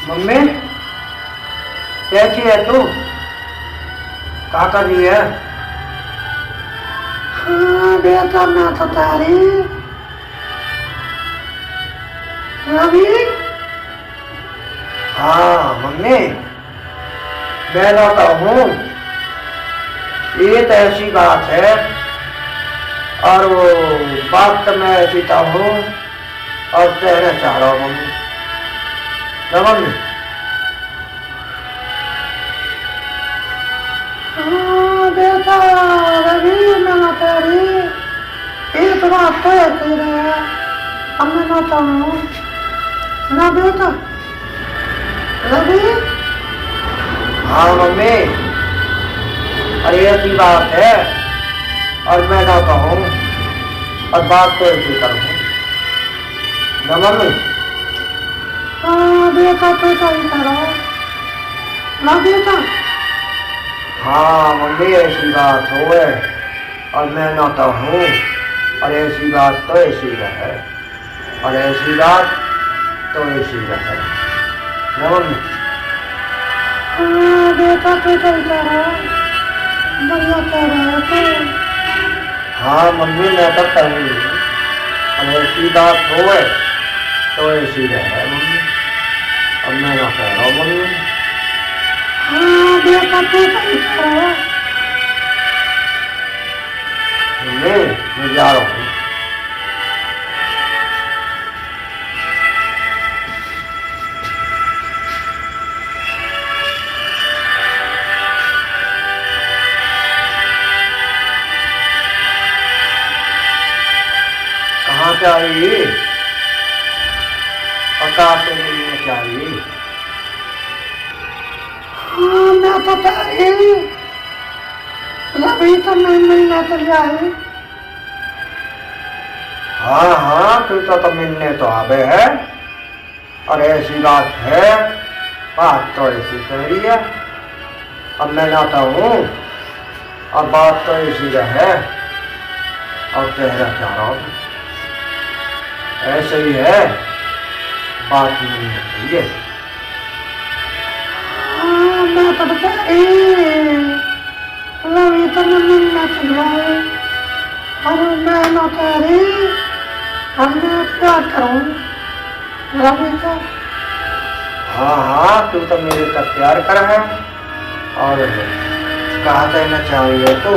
Mummy कैसी है तू? क्या कर रही है? हाँ बेटा मैं तो तारी रवि। हाँ मम्मी मैं लाता हूँ। ये तो ऐसी बात है और वो बात तो मैं जीता हूँ और कहना चाह रहा हूँ मम्मी। ना मम्मी? हाँ बेटा रवि मैं तारी एक बात तो है तेरे अब मैं बताऊँ ना बेटा रवि। हाँ मम्मी अरे ऐसी बात है और मैं ना कहूँ और बात तो ऐसी करूँ ना मम्मी? हाँ बेटा तो सही करो ना बेटा। हाँ मम्मी ऐसी बात हो है और मैं ना कहूँ और ऐसी बात तो ऐसी रहे और ऐसी बात तो ऐसी रहे ना मम्मी? हाँ बेटा तो सही करो बढ़िया कह रहे हो तो। हाँ मम्मी मैं तो कहूँ और ऐसी बात हो है तो ऐसी रहे मम्मी और मैं ना कह रहा हूँ मम्मी। हाँ बेटा तो सही करो। मम्मी मैं जा रहा हूँ। कहाँ से आई? पक्का आपको मिलने चाहिए। हाँ मैं तो तारी रवि तो मैं मिलने चली आई। हाँ हाँ तू तो मिलने तो आवे है और ऐसी बात है बात तो ऐसी कह रही है अब मैं लाता हूँ और बात तो ऐसी रहे और कहना चाह रहा हूँ ऐसे ही है बात मिलनी चाहिए। हाँ मैं तो तारी रवि तो मैं मिलने चली आई और मैं ना तारी अब मैं प्यार करूँ रवि को। हाँ हाँ तू तो मेरे तक प्यार कर है और कहा कहना चाहिए तो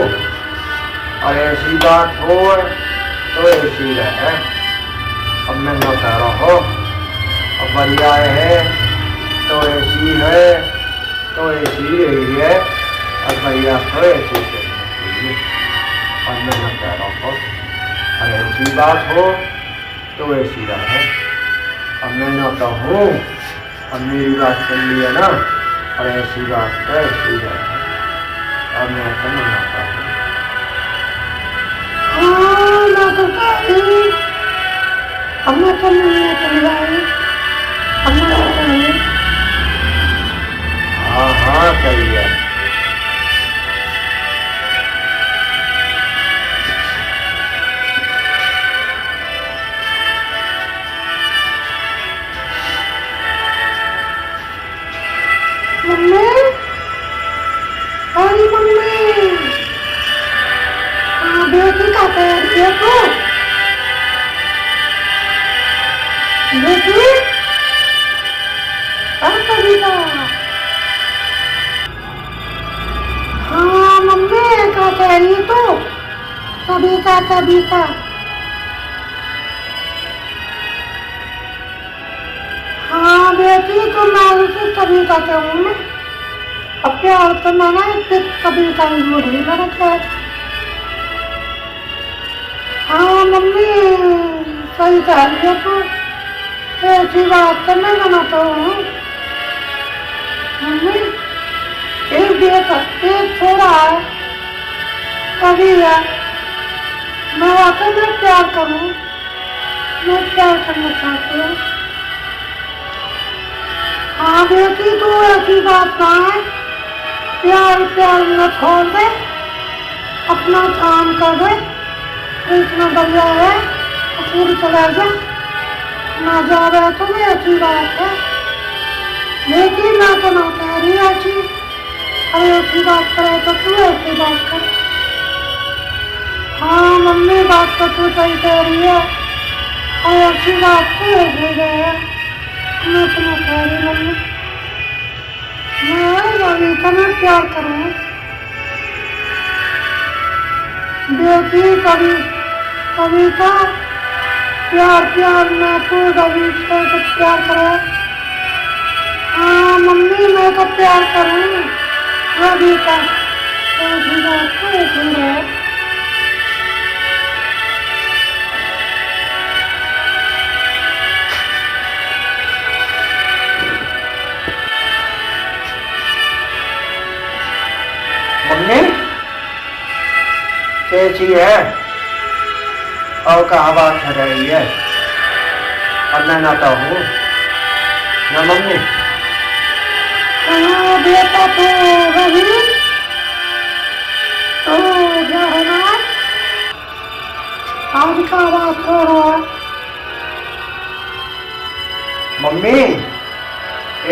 और ऐसी बात हो तो ऐसी रहे अब मैं ना कह रहा हो अब बढ़िया है तो ऐसी है तो ऐसी रही है और बढ़िया तो ऐसी चाहिए और मैं ना कह रहा हो और ऐसी बात हो तो ऐसी रहे अब मैं ना कहूँ अब मेरी बात सुन लिया ना और ऐसी बात तो ऐसी रहे अब मैं तो ना कहूँ। हाँ मैं तो तारी अब मैं तो मिलने चली आई अब मैं ना तारी। हाँ हाँ सही है। मम्मी अरे मम्मी हाँ बेटी का कह रही है तू बेटी अरे कविता। हाँ मम्मी क्या कह रही है तू? कविता कविता हाँ बेटी तो मैं उसे कविता कहूँ मैं अब प्यार तो मैंने फिर कविता ही मुझे मेरा ख्याल। हाँ मम्मी सही कह रही है तू ऐसी बात तो मैं बनाता हूँ मम्मी। एक बेटा एक छोरा है कभी है मैं वाकई में प्यार करूँ मैं प्यार करना चाहती हूँ। हाँ बेटी तू ऐसी बात ना है प्यार प्यार न छोड़ दे अपना काम कर दे इतना बढ़िया है फिर चला जा ना जा रहा तो भी अच्छी बात है। लेकिन मैं तो ना कह रही अच्छी। अरे ऐसी बात करे तो तू ऐसी बात कर। हाँ मम्मी बात तो तू सही कह रही है और ऐसी बात तो ऐसी है। मैं तो ना कह रही मम्मी, मैं रवि में प्यार करूँ। बेटी कभी कविता प्यार प्यार में तू रवि से तो प्यार करे। हाँ मम्मी मैं तो प्यार करूँ रवि का। ऐसी बात तो ऐसी है। मम्मी कैसी है और कहाँ बात हो रही है? और मैं नाता हूँ ना मम्मी। हाँ बेटा तो रवि तो क्या है ना आज का बात हो रहा है। मम्मी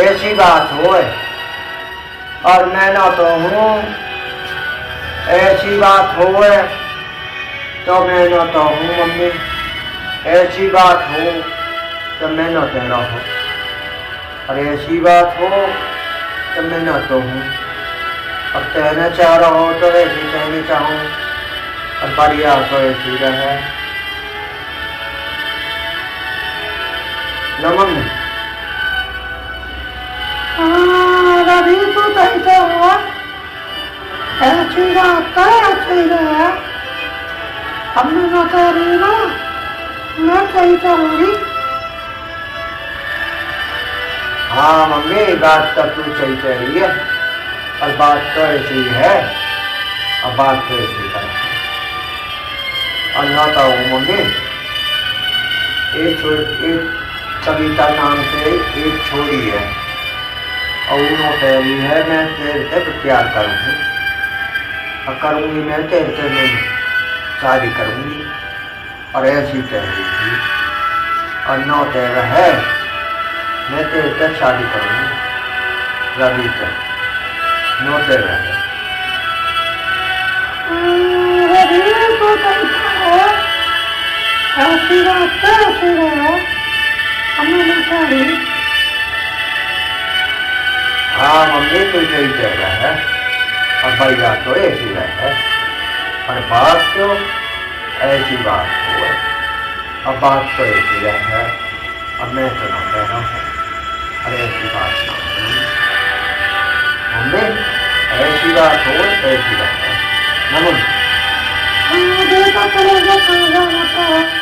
ऐसी बात हो और मैं नाता हूँ, ऐसी बात हो तो मैं नाता हूँ मम्मी। ऐसी बात हो तो मैं न कहना हो और ऐसी बात हो तो मैं नाता हूँ। अब कहना चाह रहा हो तो ऐसी कहनी चाहूँ और बढ़िया तो ऐसी रहे न मम्मी। हाँ रवि तो कैसे हुआ ऐसी बात का ऐसी है। अब मैं ना कह रही ना, मैं सही करूँगी। हाँ मम्मी बात तो तू सही कह रही है और बात तो ऐसी है और बात तो ऐसी है। और नाता हूँ मम्मी, एक कविता नाम से एक छोरी है और उन्होंने कह रही है मैं तेरे से प्यार करूँगी और करूँगी मैं तेरे से मैं शादी करूँगी और ऐसी कह रही थी। और नौ तेरह है मैं तेरे से शादी करूँगी रवि से। नौ तेरह है रवि तो कैसे है ऐसी बात का ऐसी है। अब मैं ना कह रही। हाँ मम्मी तू सही कह रहा है और भैया तो ऐसी है और बात तो ऐसी बात हो और बात तो ऐसी है और मैं तो ना कह रहा हूँ और ऐसी बात ना हो मम्मी। ऐसी बात हो ऐसी बात है ना मम्मी। हाँ बेटा चलेगा कहाँ जाना था।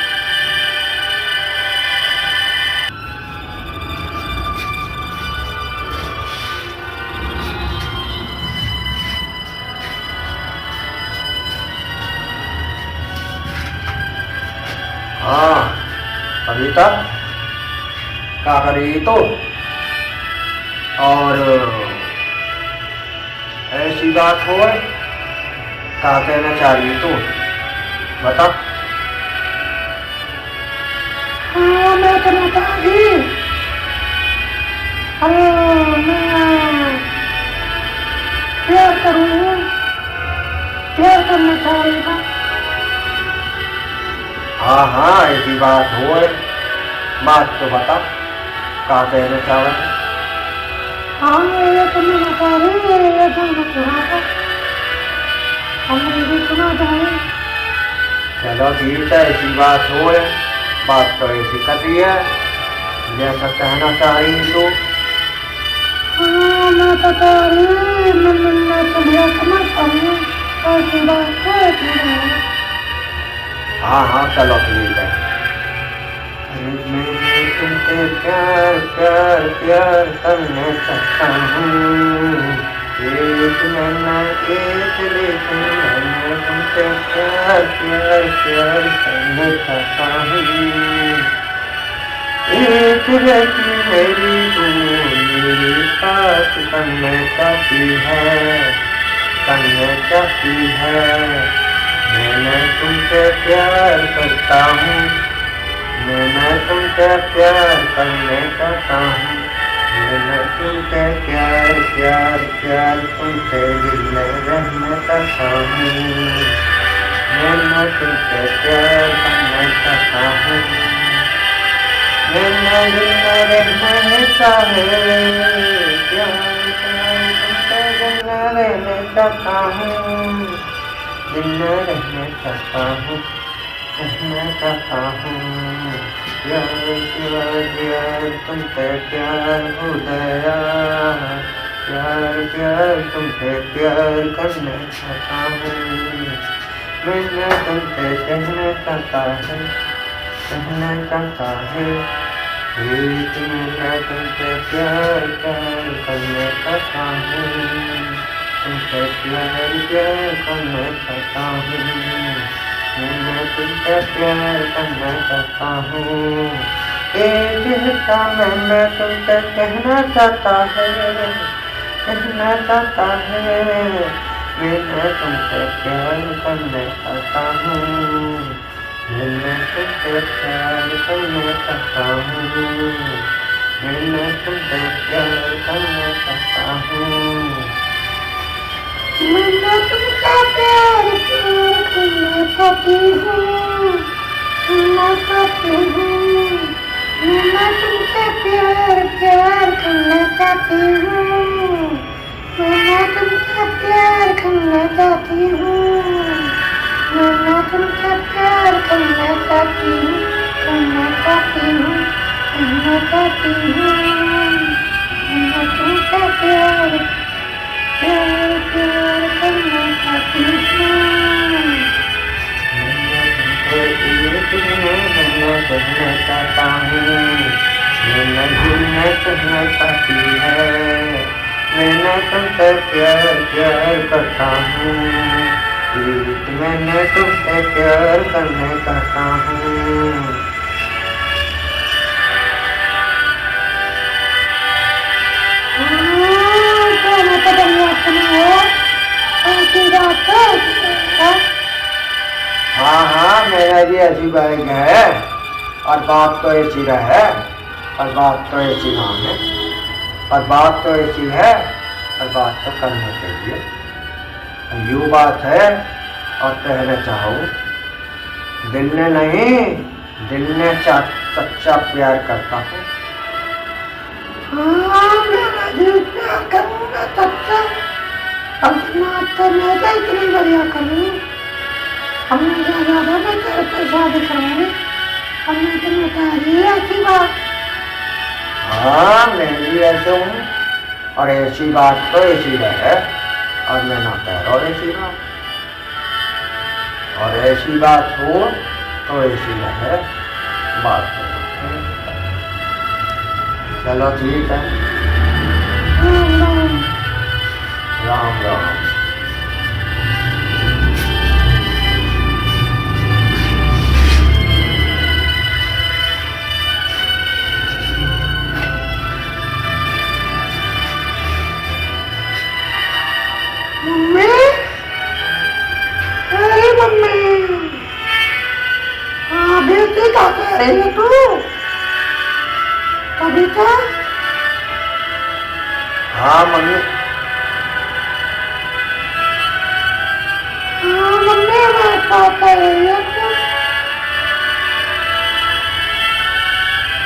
हाँ कविता क्या करी तो और ऐसी बात हो क्या कहना चाह रही तू बता। हाँ मैं तो ना कह रही। अरे मैं प्यार करूँ, प्यार करना चाह रही हूँ। हाँ हाँ ऐसी बात हो बात तो बता क्या कहना चाह रहा है। हाँ ये तो मैं ना कह रही ये तो मैं सुना था हमने भी सुना जाए। चलो ठीक है ऐसी बात हो बात तो ऐसी करती है जैसा कहना चाह रही तू। हाँ मैं तो कह रही मैं तो भैया करना चाहूँ ऐसी बात तो ऐसी है। हाँ हाँ चलो ठीक है। अरे मैं तुमसे प्यार प्यार प्यार करना चाहता हूँ एक नैना एक लेकिन मैं तुमसे प्यार प्यार प्यार करना चाहता हूँ। एक लड़की मेरी तू मेरे साथ करना चाहती है करना चाहती है। मैं तुमसे प्यार करता हूँ मैं तुमसे प्यार करने चाहता हूँ मैं तुमसे प्यार प्यार प्यार तुमसे दिल में रहना चाहता हूँ। मैं तुमसे प्यार करना चाहता हूँ। मैं दिल में रहना चाहे प्यार प्यार तुमसे दिल में रहना चाहता हूँ। दिल में रहना चाहता हूँ, रहना चाहता हूँ। प्यार प्यार प्यार तुमसे प्यार हो गया। प्यार प्यार तुमसे प्यार करना चाहता हूँ। मैं तुमसे कहना चाहता है, कहना चाहता है। मैं तुमसे प्यार प्यार करना चाहता हूँ। तुमसे प्यार प्यार करना चाहता हूँ। मैं तुमसे प्यार करना चाहता हूँ। एक हिस्सा मैं तुमसे कहना चाहता है, कहना चाहता है। मैं तुमसे प्यार करना चाहता हूँ। मैं तुमसे प्यार करना चाहता हूँ। मैं तुमसे प्यार करना चाहता हूँ। मैं तुमसे प्यार करना चाहती हूँ, करना चाहती हूँ। मैं तुमसे प्यार प्यार करना चाहती हूँ। मैं तुमसे प्यार करना चाहती हूँ। मैं तुमसे प्यार करना चाहती हूँ, करना चाहती हूँ, करना चाहती हूँ। मैं तुमसे प्यार प्यार प्यार करना चाहती हूँ। कहना चाहता हूँ। मैं दिल में कहना चाहती है। मैं तुमसे प्यार प्यार करता हूँ। मैंने तुमसे प्यार करना चाहता हूँ। हाँ हाँ, मेरा भी ऐसी बैग है और बात तो ऐसी है, और बात तो ऐसी नाम है, और बात तो ऐसी है, और बात तो करना चाहिए। यूँ बात है और कहना चाहूँ, दिल ने नहीं, दिल ने सच्चा प्यार करता हूँ। हाँ, मेरा दिल प्यार करूँगा सच्चा। अब तो मैं तो इतनी बढ़िया करूँ। हमने ज्यादा मैं तेरे से शादी कराऊंगी। हमने तुम्हें कहा ये ऐसी बात। हाँ, मैं भी ऐसे हूँ, और ऐसी बात तो ऐसी है, और मैं ना कह रहा हूँ ऐसी बात, और ऐसी बात हो तो ऐसी है बात है। चलो ठीक है। राम राम। मम्मी, अरे मम्मी, हाँ बेटी क्या कह रही है तू? कविता? हाँ मम्मी। हाँ मम्मी, मैं क्या कह रही है तू?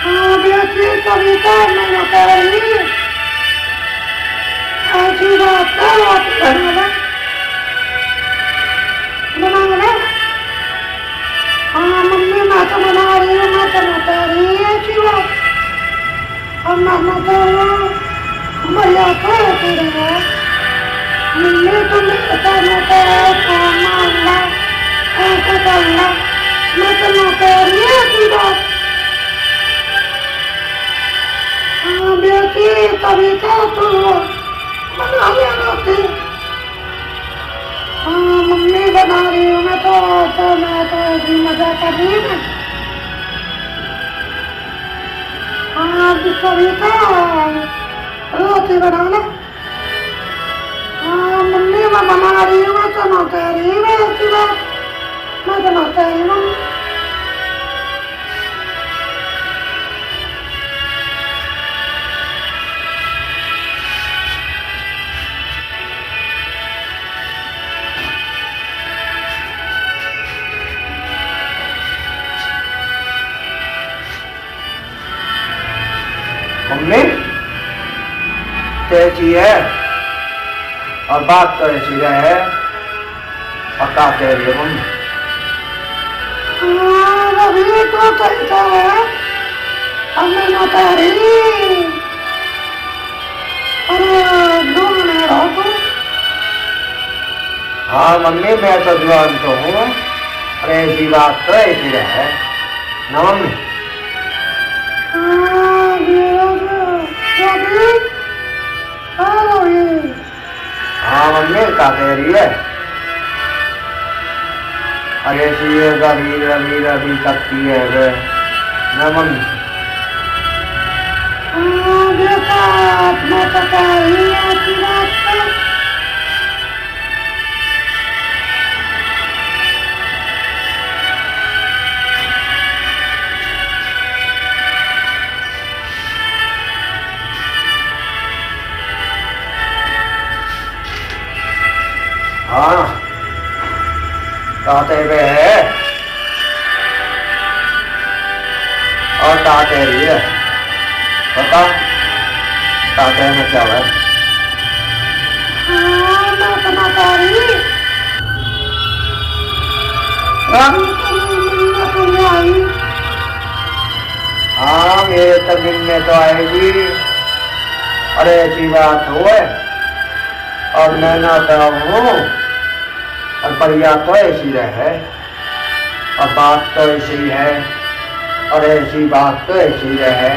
हाँ बेटी कविता, मैं कह रही ऐसी बात है, बनाना बनाना। हाँ मम्मी, मैं तो बना रही हूँ, मैं तो बता रही हूँ ऐसी बात। और मैं तो बढ़िया तो होती रहा। मम्मी तो मेरे को नोता है, मारना ऐसे करना, मैं तो नोता रही हूँ ऐसी बात। हाँ बेटी कविता तो बना लेना थी। हाँ मम्मी बना रही हूँ मैं तो ऐसी मजा कर रही हूँ। हाँ कविता रोटी बनाना। हाँ मम्मी मैं बना रही हूँ, मैं तो ना कह रही हूँ ऐसी बात, मैं तो ना कह रही हूँ। मम्मी तो ऐसी है और बात तो ऐसी रहे और का कह रही है मम्मी? रवि तो कैसा है हमने बता रही। अरे दूर में रहो तुम। हाँ मम्मी मैं तो जवान तो हूँ, अरे ऐसी बात तो ऐसी रहे ना मम्मी। हाँ मम्मी का कह रही है? अरे ये रवि रवि रवि करती है वे ना मम्मी। बेटा अपना पता ही आपकी बात का। हाँ कहते हुए है और क्या कह रही है बता, क्या कहना चाह रहा है? मैं अपना कह रही रवि तो मिलने आई। हाँ मेरे तो मिलने तो आएगी, अरे ऐसी बात हो और मैं ना तो हूँ और बढ़िया तो ऐसी रहे और बात तो ऐसी है और ऐसी बात तो ऐसी रहे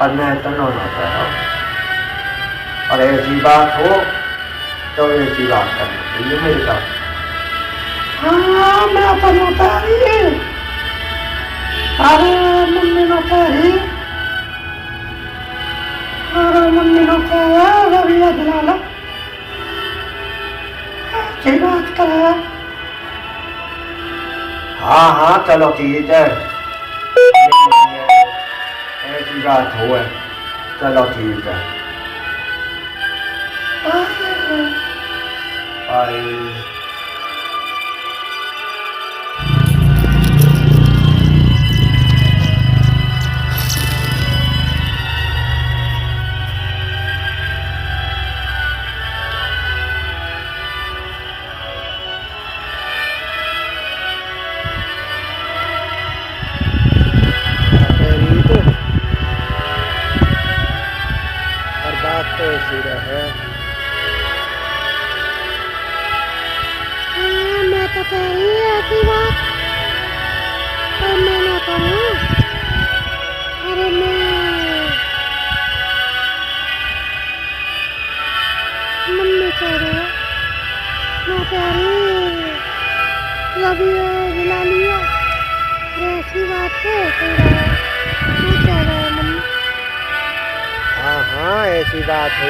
और मैं तो ना रहा और ऐसी बात हो तो ऐसी बात करनी चाहिए मेरे साथ। हाँ मैं अपना बता रही। अरे मम्मी ने कही, अरे मम्मी ने कहा रवि दिला अच्छी बात करा। हाँ हाँ चलो ठीक है, ऐसी बात हो चलो ठीक है। बाय। तो ऐसी रहे मैं तो कह रही ऐसी बात पर मैं ना करूँ। अरे मम्मी कह रहे मैं कह रही रवि बुला लिया। ऐसी बात है मैं कह रहा हूँ मम्मी। हाँ हाँ ऐसी बात हो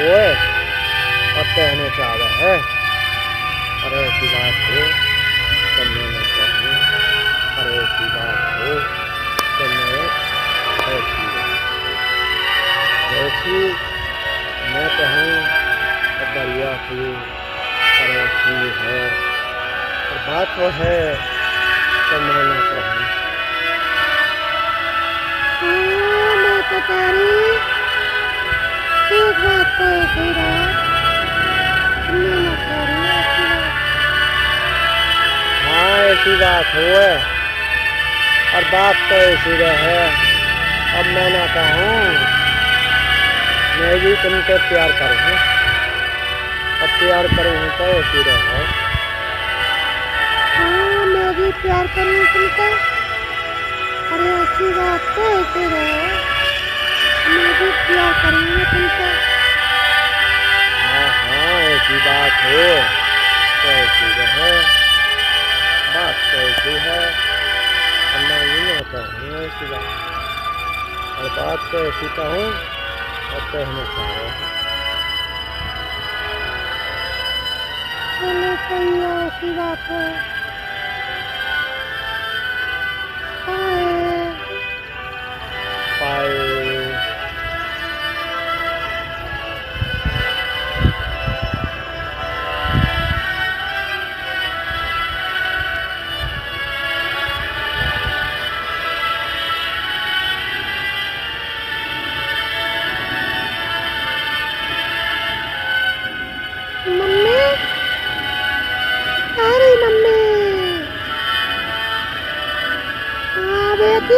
और कहने चाह रहे है, अरे ऐसी बात हो तो मैं न कहूँ, अरे ऐसी बात हो तो मैं ऐसी जैसी मैं कहूँ तो बढ़िया थी और ऐसी है और बात वो है तो मैं न कहूँ। मैं तो कह रही एक बात तो ऐसी रहा मैं ना कह रही ऐसी बात। हाँ ऐसी बात हो और बात तो ऐसी रहे अब मैं ना कहूँ, मैं भी तुमसे प्यार करूँ अब प्यार करूँ तो ऐसी रहे। हाँ मैं भी प्यार करूँ तुमसे, अरे ऐसी बात तो ऐसी रहे मैं भी प्यार करूँगी तुमसे। हाँ हाँ ऐसी बात हो तो ऐसी रहे, बात तो ऐसी है और मैं भी ना कहूँ ऐसी बात और बात तो ऐसी कहूँ और कहना चाह रहे हैं। चलो सही है ऐसी बात है। पाए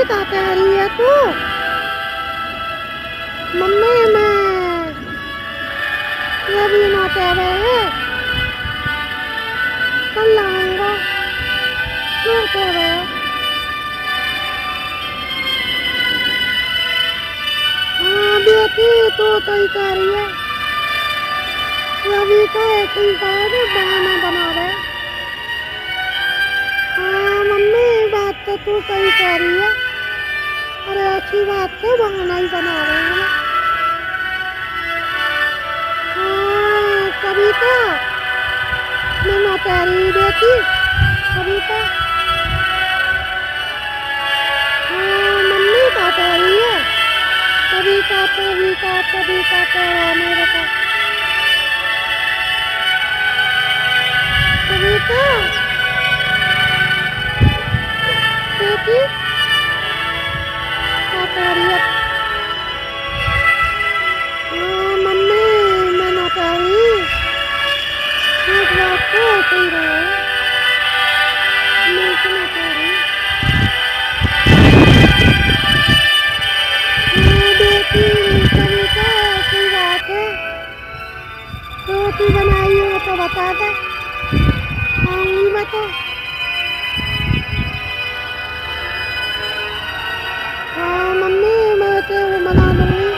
का कह रही है तू? मम्मी मैं ये भी ना कह रहे कल लाऊंगा, क्यों कह रहे? हाँ बेटी तू सही कह रही है, रवि का एक ही बहाना बना रहे। हाँ मम्मी बात तो तू सही कह रही है, अरे अच्छी बात तो बहाना ही बना रहे हैं। हाँ कविता मैं ना कह रही बेटी, कविता हाँ मम्मी का कह रही है, कविता कह रहा है मेरे को कविता बेटी क्या कह रही है? हाँ मम्मी मैं ना कह रही, एक बात तो सही रहे, मैं तो ना कह रही। हाँ बेटी कविता सही बात है, रोटी बनाई हो तो बता दे, आऊंगी मैं तो। हाँ मम्मी मैं तो बना लूंगी,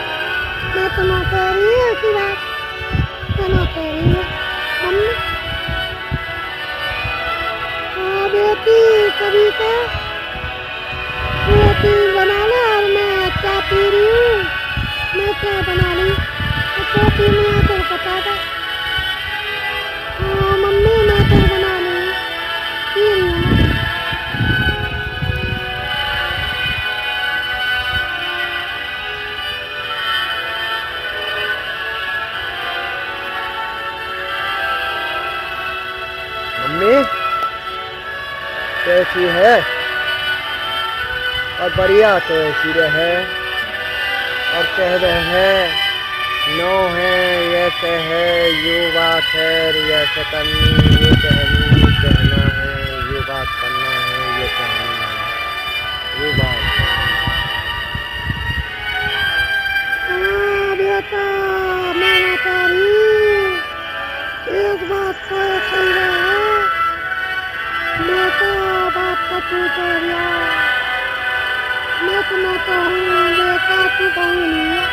मैं तो ना कह रही है ऐसी बात, मैं ना कह रही हूँ मम्मी। हाँ बेटी कविता रोटी बना ले और मैं चाय पी रही हूँ, मैं क्या बना ली रोटी में तो बता दे। हाँ मम्मी मैं तो बना लूँगी, पी रही हूँ मैं। मम्मी कैसी है? और बढ़िया तो ऐसी रहे, और कह रहे हैं नो है ऐसे है यू बात है ऐसे करनी ये कहनी कहना है यू बात करना है ये कहनी है यू बात है। हाँ बेटा मैं ना कह रही, एक बात तो सही रहा बेटा, बात तो तू कह रहा, मैं तो ना कहूँ बेटा तू कहूँ नहीं है,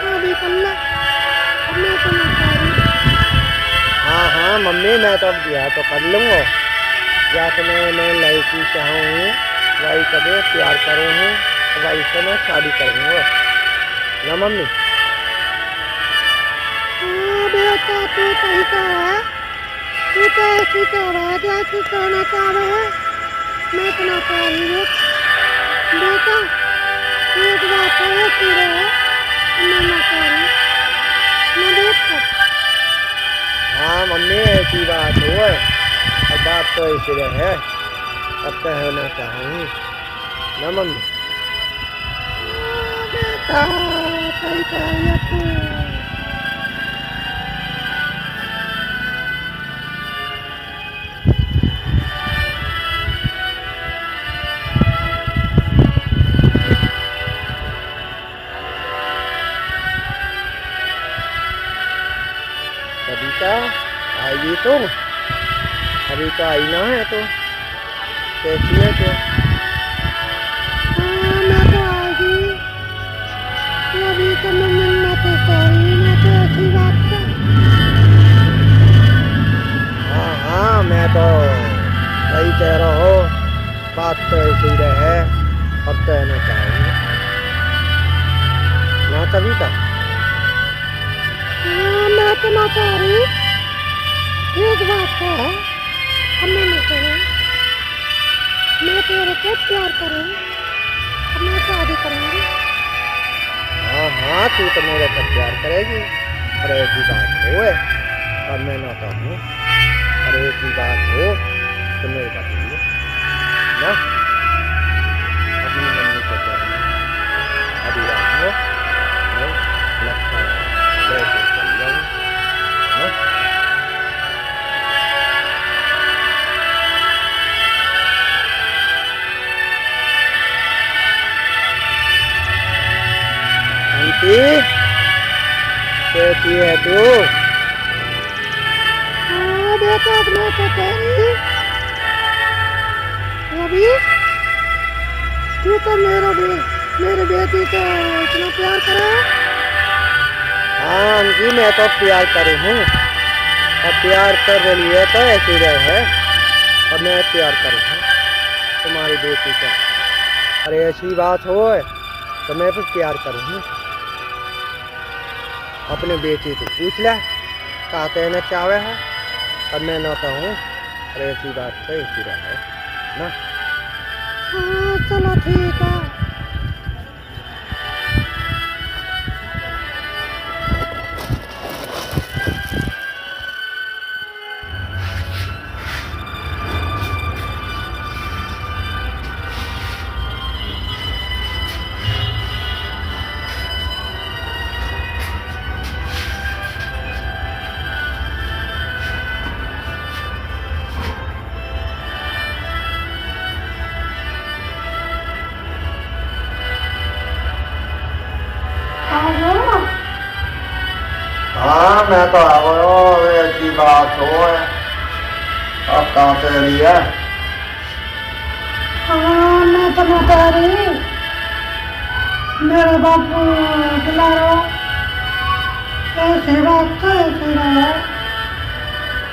शादी कर ले, अब मैं तो ना कह रही। हाँ हाँ मम्मी मैं तो अब ब्याह तो कर लूँगा, या तो मैं लड़की चाहूँ वही कभी प्यार करूँ वही से मैं शादी करूँगा ना मम्मी। हाँ बेटा तू सही कह रहा है, तू तो ऐसी कह रहा है जैसी कहना चाह रहे है, मैं तो ना कह रही हूँ बेटा, एक बात है ऐसी रहे, मैं ना कह रही, मैं देखो। हाँ मम्मी ऐसी बात हो और बात तो ऐसी रहे, अब कहना चाहूँ ना मम्मी। हाँ बेटा सही कह रही है तू। कविता आएगी तो अभी तो आई ना है तो कैसी है तो? हाँ मैं तो आएगी, अभी तो मैं मिलना तो सही, मैं तो ऐसी बात का। हाँ हाँ मैं तो सही कह रहा हो, बात तो ऐसी ही रहे, अब कहना चाहूँगा ना कविता। हाँ मैं तो ना कह रही, एक बात तो है, अब मैं ना करूँ, मैं तेरे को प्यार करूँ, अब मैं शादी करूँगी। हाँ हाँ तू तो मेरे पर प्यार करेगी, और ऐसी बात हो और मैं ना कहूँ, और ऐसी बात हो तो मेरे बताइए ना अपनी मम्मी को कहना अभी रात हो मैं लगता है लेके चल जाऊँ ना। बेटी, कैसी है तू? हाँ बेटा, मैं तो तेरी रवि, तू तो मेरे बेटी को इतना प्यार करे। हाँ जी, मैं तो प्यार करूँ हूँ। अब प्यार कर रही है तो ऐसी रहे। अब मैं प्यार करूँ हूँ तुम्हारी बेटी को। अरे ऐसी बात हो तो मैं फिर प्यार करूँ हूँ। अपने बेटी को पूछ ले का कहना चाहे है। अब मैं ना कहूँ। अरे ऐसी बात तो ऐसी रहे ना। हाँ चलो ठीक है। हाँ मैं तो आवो। ऐसी बात हो अब कहाँ से रही है? हाँ मैं तो बता रही, मेरे बापू दिलारो ऐसी बात तो ऐसी रहे।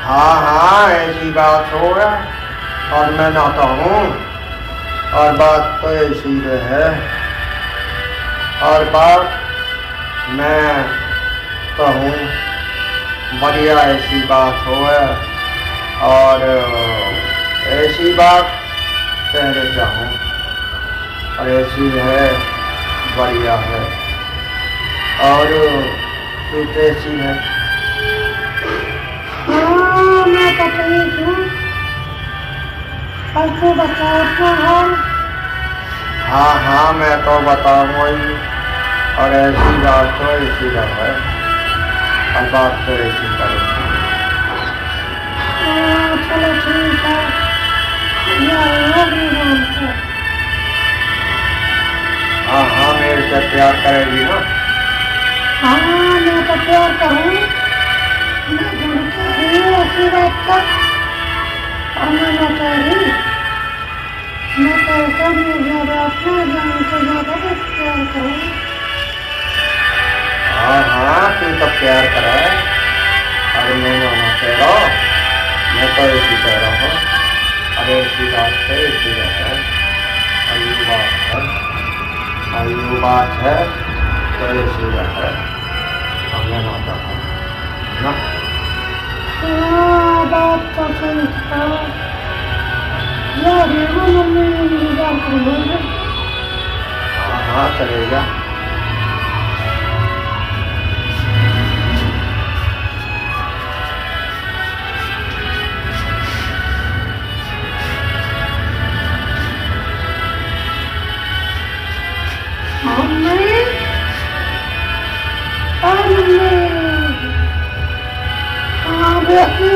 हाँ हाँ ऐसी बात हो और मैं नाता हूँ और बात तो ऐसी रहे। और बात मैं कहूँ बढ़िया ऐसी बात हो और ऐसी बात कहने चाहूँ और ऐसी है बढ़िया है। और तू कैसी है? हाँ मैं तो ठीक हूँ, और तू बता अपना हाल। हाँ हाँ मैं तो बताऊँगा ही। और ऐसी बात तो ऐसी रहे और बात तो ऐसी करूँगी। हाँ चलो ठीक है, हाँ हाँ मेरे से प्यार करेगी ना? हाँ मैं तो प्यार करूँ, मैं ढूंढता रही ऐसी बात का। और मैं बता रही, मैं कहता हूँ ज़्यादा अपना जान से ज़्यादा मैं प्यार करूँ। हाँ हाँ तू तो प्यार करा है। अरे मैं ना कह रहा हूँ, मैं तो ऐसी कह रहा हूँ। अरे ऐसी बात है ऐसी बात है। अयू बात है, अयू बात है तो ऐसी बात है। अब मैं नाता हूँ ना। हाँ बात तो सही था यार, ये मम्मी इंतजार कर रही है। हाँ हाँ चलेगा। मम्मी, मम्मी, हाँ बेटी,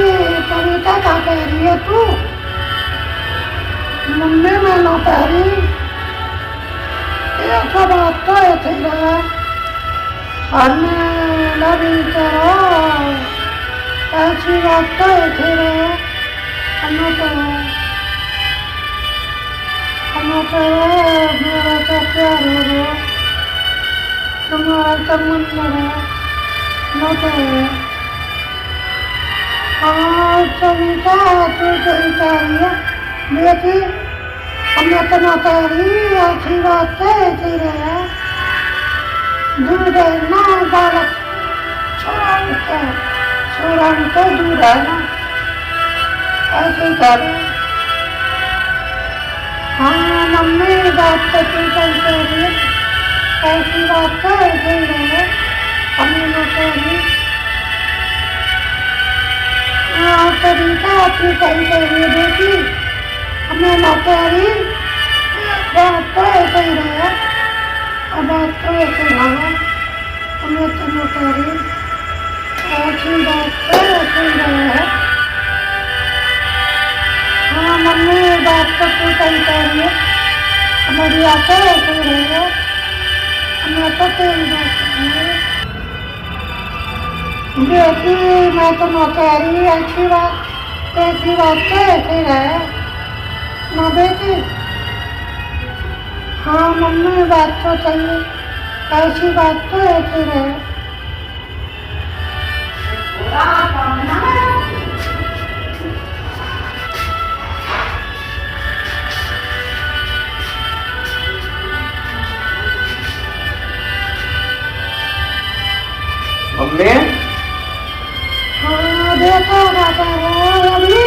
कविता क्या कह रही है तू? मम्मी मैं ना कह रही, ये सब बात तो ऐसे ही रहा। और मैं लवी करो ऐसी बात तो ऐसे ही रहा। हमें तो मेरा तो प्यार हो गया, तुम्हारा तो मन लगा न तो है। हाँ सविता तू सही कह रही है बेटी, हमें तो न कह रही ऐसी बात तो ऐसी रहे। दूध है ना बालक, छोरा तो दूध है ना, ऐसे कर रहे। हाँ मम्मी बात तो तू सही कह रही है, ऐसी बात तो ऐसे ही रहे। हमें न कह रही, हाँ सविता तू सही कह रही है बेटी, हमें न कह रही, बात तो ऐसे ही रहे। अब बात तो ऐसे रहा, हमें तो न कह रही ऐसी बात तो ऐसे ही रहे। हाँ मम्मी बात तो तू सही कह रही है, हमारी बात तो ऐसे ही रहे। हमें तो तेरी बात है। बेटी मैं तो नौकरी ऐसी बात तो ऐसी रहे ना बेटी। हाँ मम्मी बात तो सही है, ऐसी बात तो ऐसी रहे। मम्मी हाँ देखो बाबा अभी।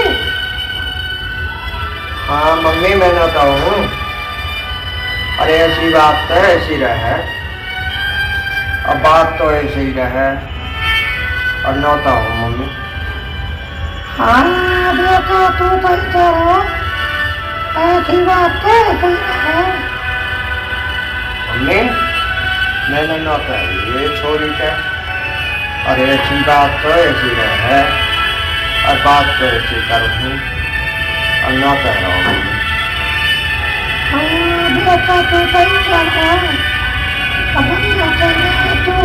हाँ मम्मी मैं ना कहूँ, अरे ऐसी बात तो ऐसी रहे, अब बात तो ऐसी ही रहे और नौता हूँ मम्मी। हाँ देखो तू तो करो, ऐसी बात तो ऐसी रहे। मम्मी मैंने नौता ये छोरी के, और ऐसी बात तो ऐसी रहे और बात तो ऐसी करूँ और नौता रहो मम्मी। हाँ देखो तू तो करो, अब तू।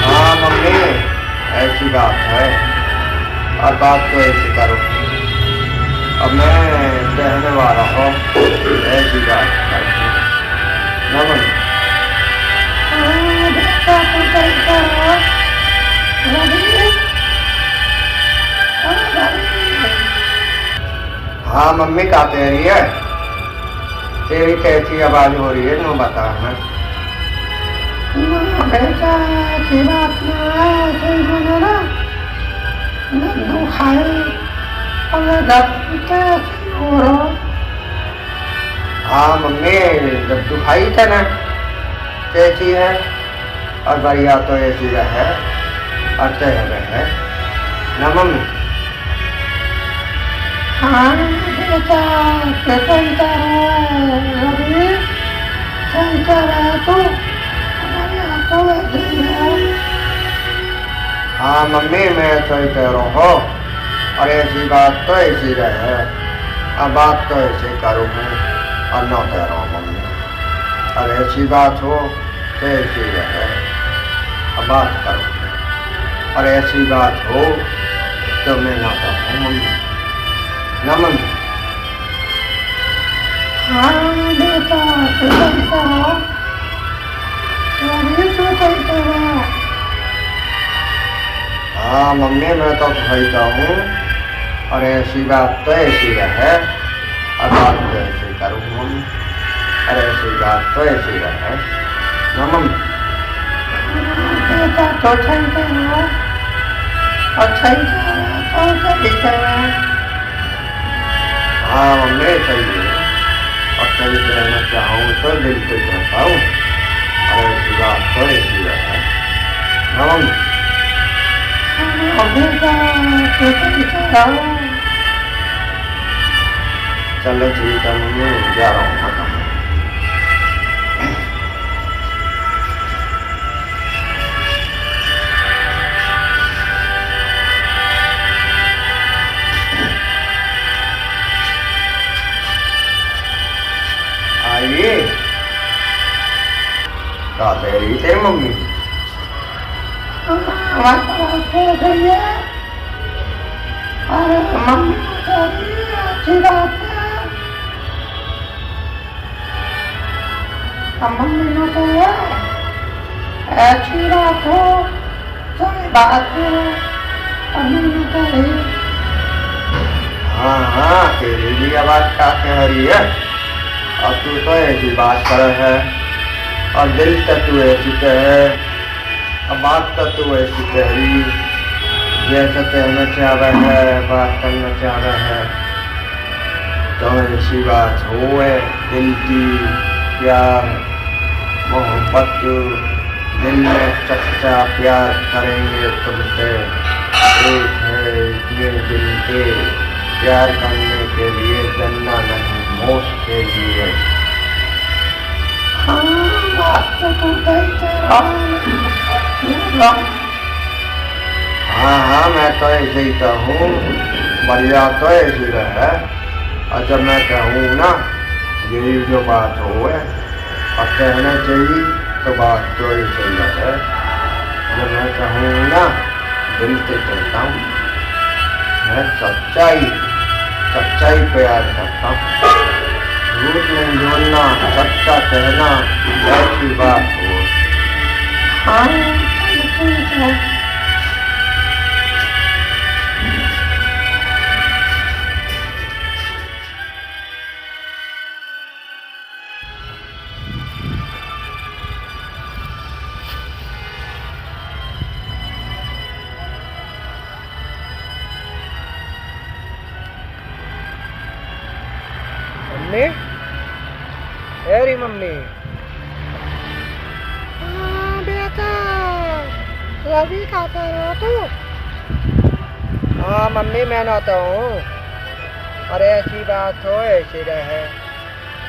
हाँ मम्मी ऐसी बात है और बात तो ऐसी करो, अब मैं कहने वाला हूँ ऐसी बात करूँ ना मम्मी। हाँ देखो तू तो करो रवि। हाँ मम्मी का कह रही है, तेरी कैसी आवाज हो रही है नो बता हमें। ना बेटा ऐसी बात ना है, ऐसे ही मैंने ना नन्नू खाए और दबते हो रहा। हाँ मम्मी जब तू खाई था ना कैसी है और बढ़िया तो ऐसी है और तय है ना मम्मी। हाँ बेटा चलता रहे चलता रहे तो बढ़िया तो ऐसे ही है। हाँ मम्मी मैं तो ही कह रहा हूँ, और ऐसी बात तो ऐसी रहे और बात तो ऐसे करूँ और न कह रहा हूँ मम्मी। और ऐसी बात हो तो ऐसी रहे और बात करूँ, और ऐसी बात हो तो मैं ना कहूँ मम्मी ना मम्मी। हाँ बेटा चलता रहो रवि तो चलता रहो। हाँ मम्मी मैं तो कहता हूँ, और ऐसी बात तो ऐसी रहे और बात तो ऐसी करूँ मम्मी, और ऐसी बात तो ऐसी रहे ना मम्मी। बेटा तो चलता रहो और चलता रहो तो चलता रहो। हाँ मम्मी चाहिए और सही कहना चाहूँ तो दिल से कहता हूँ, और ऐसी बात तो ऐसी रहे ना मम्मी। बेटा तो चलता रहो। चलो ठीक है मम्मी जा रहा हूँ खत्म। आइए का कह रही थे मम्मी। भैया अरे मम्मी अच्छी बात है। मम्मी ने कहा अच्छी बात हो सही बात हो। मम्मी ने कही हाँ हाँ तेरी भी आवाज का कह रही है, अब तू तो ऐसी बात कर है और दिल तक तू ऐसी कहे और बात तक तू ऐसी कह रही जैसे कहना चाह रहा है बात करना चाह रहा है। तो ऐसी बात हो है दिल की प्यार मोहब्बत दिल में सच्चा प्यार करेंगे तुमसे। एक है इतने दिल के प्यार करने के लिए जन्ना नहीं मौत के लिए। हाँ बात तो तू हाँ हाँ मैं तो ऐसे ही कहूँ बढ़िया तो ऐसी रहे, और जब मैं कहूँ ना यही जो बात हो है और कहना चाहिए तो बात तो ऐसे ही रहे जब मैं कहूँ ना दिल से चलता हूँ। मैं सच्चाई सच्चाई प्यार करता हूँ। झूठ नहीं बोलना, सच्चा कहना, ऐसी बात हो। हाँ ठीक है। मम्मी, तेरी मम्मी। हाँ बेटा, रवि का कह रहे हो तू? हाँ मम्मी, मैं नहाता हूँ। अरे ऐसी बात हो, ऐसी रहे,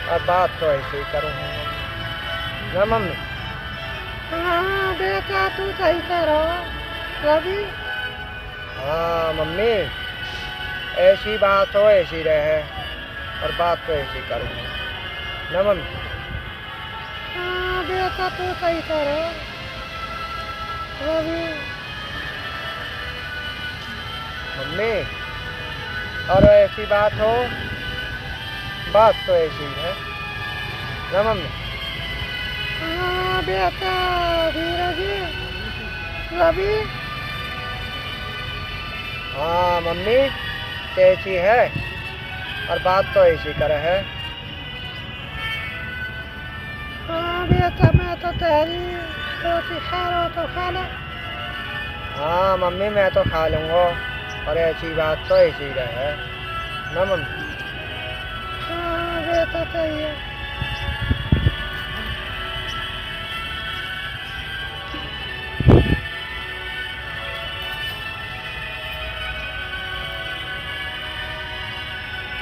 और बात तो ऐसे ही करूँ ना मम्मी। हाँ बेटा, तू सही कह रहा हो रवि। हाँ मम्मी, ऐसी बात हो, ऐसी रहे, और बात तो ऐसी करूँ ना मम्मी। हाँ बेटा, तू सही कह रहा हो रवि। मम्मी, और ऐसी बात हो, बात तो ऐसी है ना मम्मी। हाँ बेटा, धीरज रवि। हाँ मम्मी, ऐसी है, और बात तो ऐसी करे है। हाँ बेटा, मैं तो तेरी रोटी खा रहा हूँ तो खा ले। हाँ मम्मी, मैं तो खा लूँगा, और ऐसी बात तो ऐसी रहे ना मम्मी। हाँ बेटा, सही है।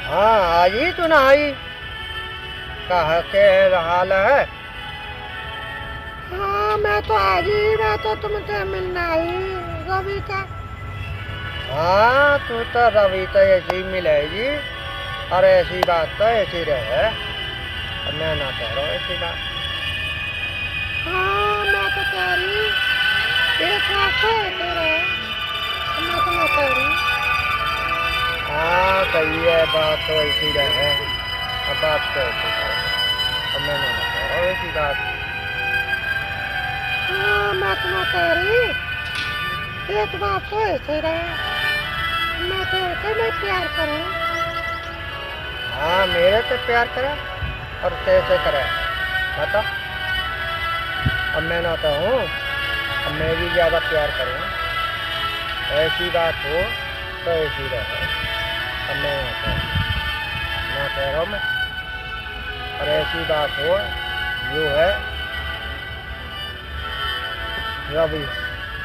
हाँ आई तू ना आई, कहा के हाल है। हाँ मैं तो आज ही, मैं तो तुमसे मिलने आई रवि का। हाँ तू तो रवि तो ऐसी मिलेगी, और ऐसी बात तो ऐसी रहे, और मैं ना कह रहा हूँ ऐसी बात। हाँ मैं तो कह रही एक बात है तेरा, मैं तो ना कह रही। हाँ सही है, बात तो ऐसी रहे, और बात तो ऐसी रहे, और मैं ना कह रहा हूँ ऐसी बात। हाँ मैं तो ना कह रही एक बात तो ऐसे रहे, मैं तो ऐसे में प्यार करूँ। हाँ मेरे से प्यार करे, और कैसे करे बता। अब मैं ना कहूँ, अब मैं भी ज़्यादा प्यार करूँ, ऐसी बात हो तो ऐसी रहे, अब मैं ना कह रहा हूँ मैं, और ऐसी बात हो जो है रवि,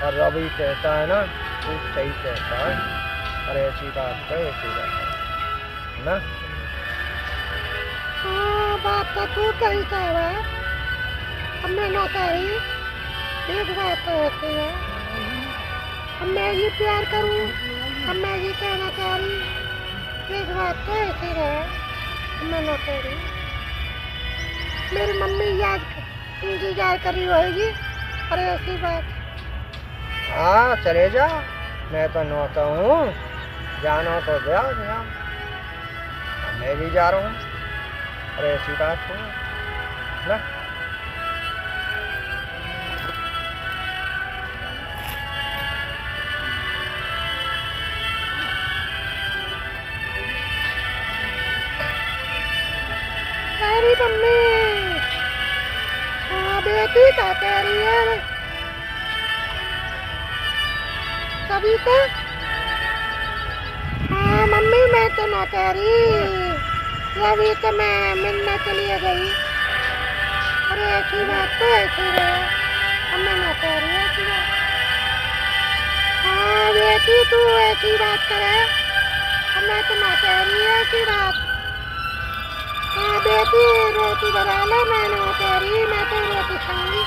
और रवि कहता है ना, तू सही कहता है, और ऐसी बात तो ऐसी रहे ना। हाँ बात तो तू सही कह रहा है, अब मैं ना कह रही एक बात तो ऐसी है, अब मैं ये प्यार करूँ, अब मैं ये कहना चाह रही एक बात तो ऐसी रहे, अब मैं ना कह रही। मेरी मम्मी इंतजार कर रही होगी, और ऐसी बात। हाँ चले जा, मैं तो नौता हूँ, जाना तो जा, मैं भी जा रहा हूँ, और ऐसी बात हो ना। तेरी मम्मी, हाँ बेटी का कह रही है कविता। हाँ मम्मी, मैं तो ना कह रही रवि तो मैं मिलने के लिए गई, अरे ऐसी बात तो ऐसी रहे, अब मैं ना कह रही ऐसी बात। हाँ बेटी, तू ऐसी बात करे, अब मैं तो ना कह रही ऐसी बात। हाँ बेटी, रोटी बना ले, मैं ना कह रही, मैं तो रोटी खाऊंगी।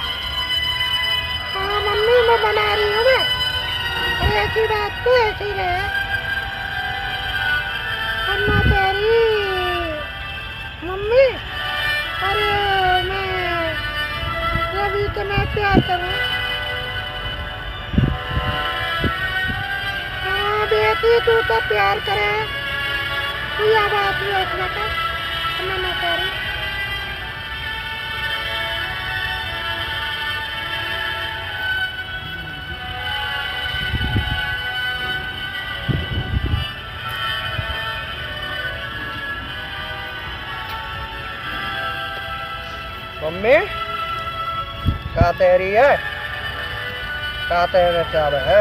हाँ मम्मी, मैं बना रही हूँ मैं, अरे ऐसी बात तो ऐसी रहे, अब ना कह रही मम्मी। अरे मैं रवि तो मैं प्यार करूँ, रवि तू तो प्यार करे तू या बात हुई एक बेटा मैं ना करी मम्मी क्या तेरी है क्या तेरे चाव है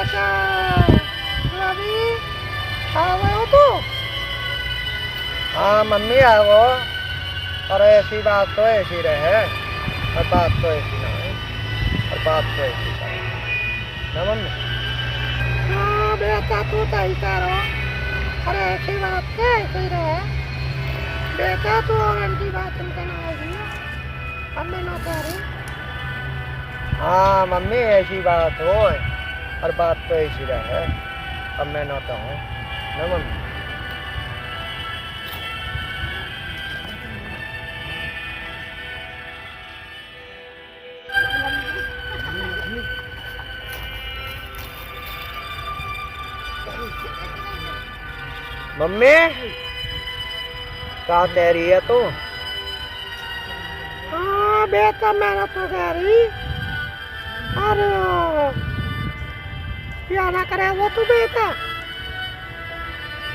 बेटा रवि आ गए हो तू हाँ मम्मी आओ और ऐसी बात तो ऐसी रहे और बात तो ऐसी ना है और बात तो ऐसी करे ना मम्मी हाँ बेटा तू तो ही करो अरे ऐसी बात तो ऐसी रहे बेटा तू और उनकी बात उनका ना होगी अब मैं ना कह रही हाँ मम्मी ऐसी बात हो और बात तो ऐसी रहे अब मैं ना हूँ ना मम्मी मम्मी क्या कह रही है तू हाँ बेटा मैंने तो कह रही अरे क्या ना करे वो तू बेटा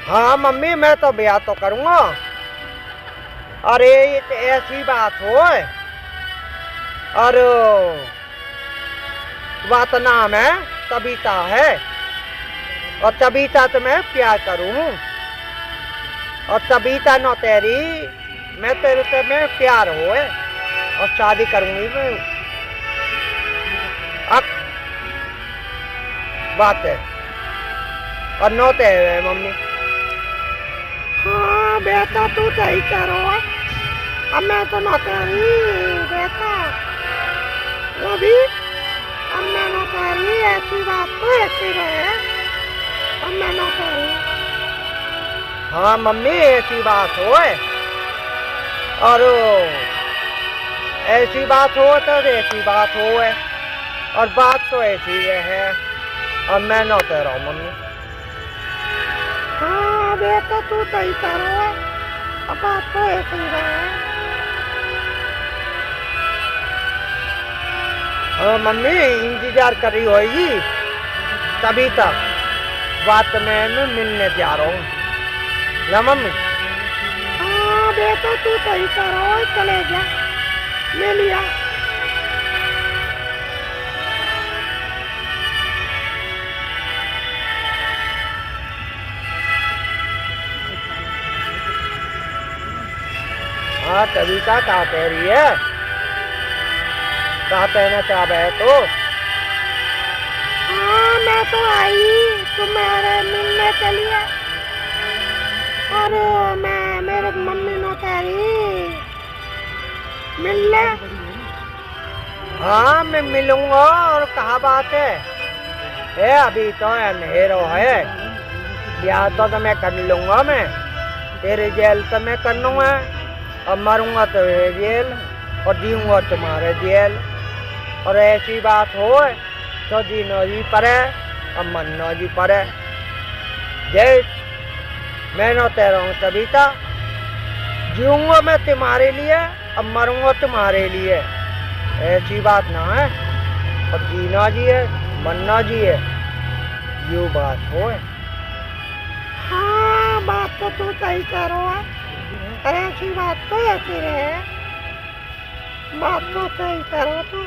हाँ मम्मी मैं तो ब्याह तो करूँगा अरे ये तो ऐसी बात हो अरे बात नाम है तबीता है और तबीता तो मैं प्यार करूँ और तबीता न तेरी मैं तेरे से मैं प्यार हो और शादी करूँगी मैं अब बात है और नौते है मम्मी हाँ बेटा तू तो ही करो अब मैं तो ना कह रही बेटा रवि अब मैं ना कह रही ऐसी बात तो ऐसी रहे अब मैं ना कह रही हाँ मम्मी ऐसी बात हो और ऐसी बात हो तो ऐसी बात हो और बात तो ऐसी है अब मैं न कह रहा हूँ मम्मी हाँ बेटा तू तो ही करो अब बात तो ऐसी रहे हाँ मम्मी इंतजार कर रही होगी तभी तक बात मैं मिलने जा रहा हूँ ना मम्मी हाँ बेटा तू तो ही करो चले जा ले लिया हाँ तभी का क्या कह रही है क्या कहना चाह रहे तो हाँ मैं तो आई तुम्हारे मिलने के लिए और मैं मेरे मम्मी ने कह रही मिल ले हाँ मैं मिलूंगा और कहाँ बात है अभी तो अंधेरो है ब्याह तो मैं कर लूंगा मैं तेरे जेल तो मैं कर लूंगा अब मरूंगा तो जेल और जीऊंगा तुम्हारे जेल और ऐसी बात हो तो जीनो जी पड़े अब मनो जी पड़े जय मैं न तेरा हूँ तबीता जीऊंगा मैं तुम्हारे लिए अब मरूंगा तुम्हारे लिए ऐसी बात ना है और जीना जी है मरना जी है यूँ बात हो हाँ बात तो तू सही करो ऐसी बात तो ऐसी रहे बात तो सही करो तू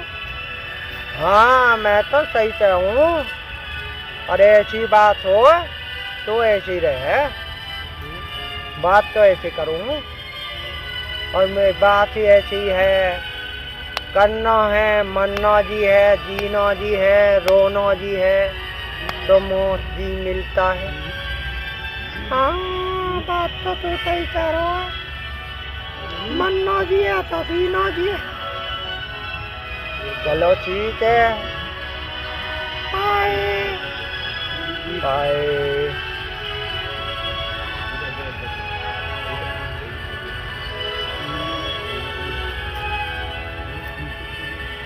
हाँ मैं तो सही से हूँ और ऐसी बात हो तो ऐसी रहे बात तो ऐसी करूँ और मेरी बात ही ऐसी है करना है मरना जी है जीना जी है रोना जी है तो मौत जी मिलता है हाँ बात तो तू सही करो मन्ना जी है तो जीना जी है चलो ठीक है बाय बाय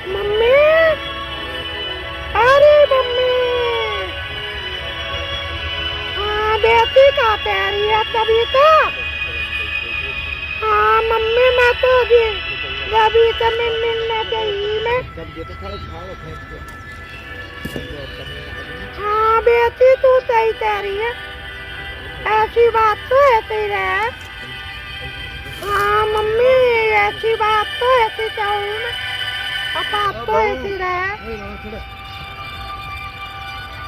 मम्मी अरे मम्मी रबीता। हाँ मम्मी मैं तो अभी रबीता में मिलने गई मैं। हाँ बेटी तू सही कह रही है, ऐसी बात तो ऐसे ही रहे। हाँ मम्मी ऐसी बात तो ऐसी कहूँ मैं, अब बात तो ऐसी रहे।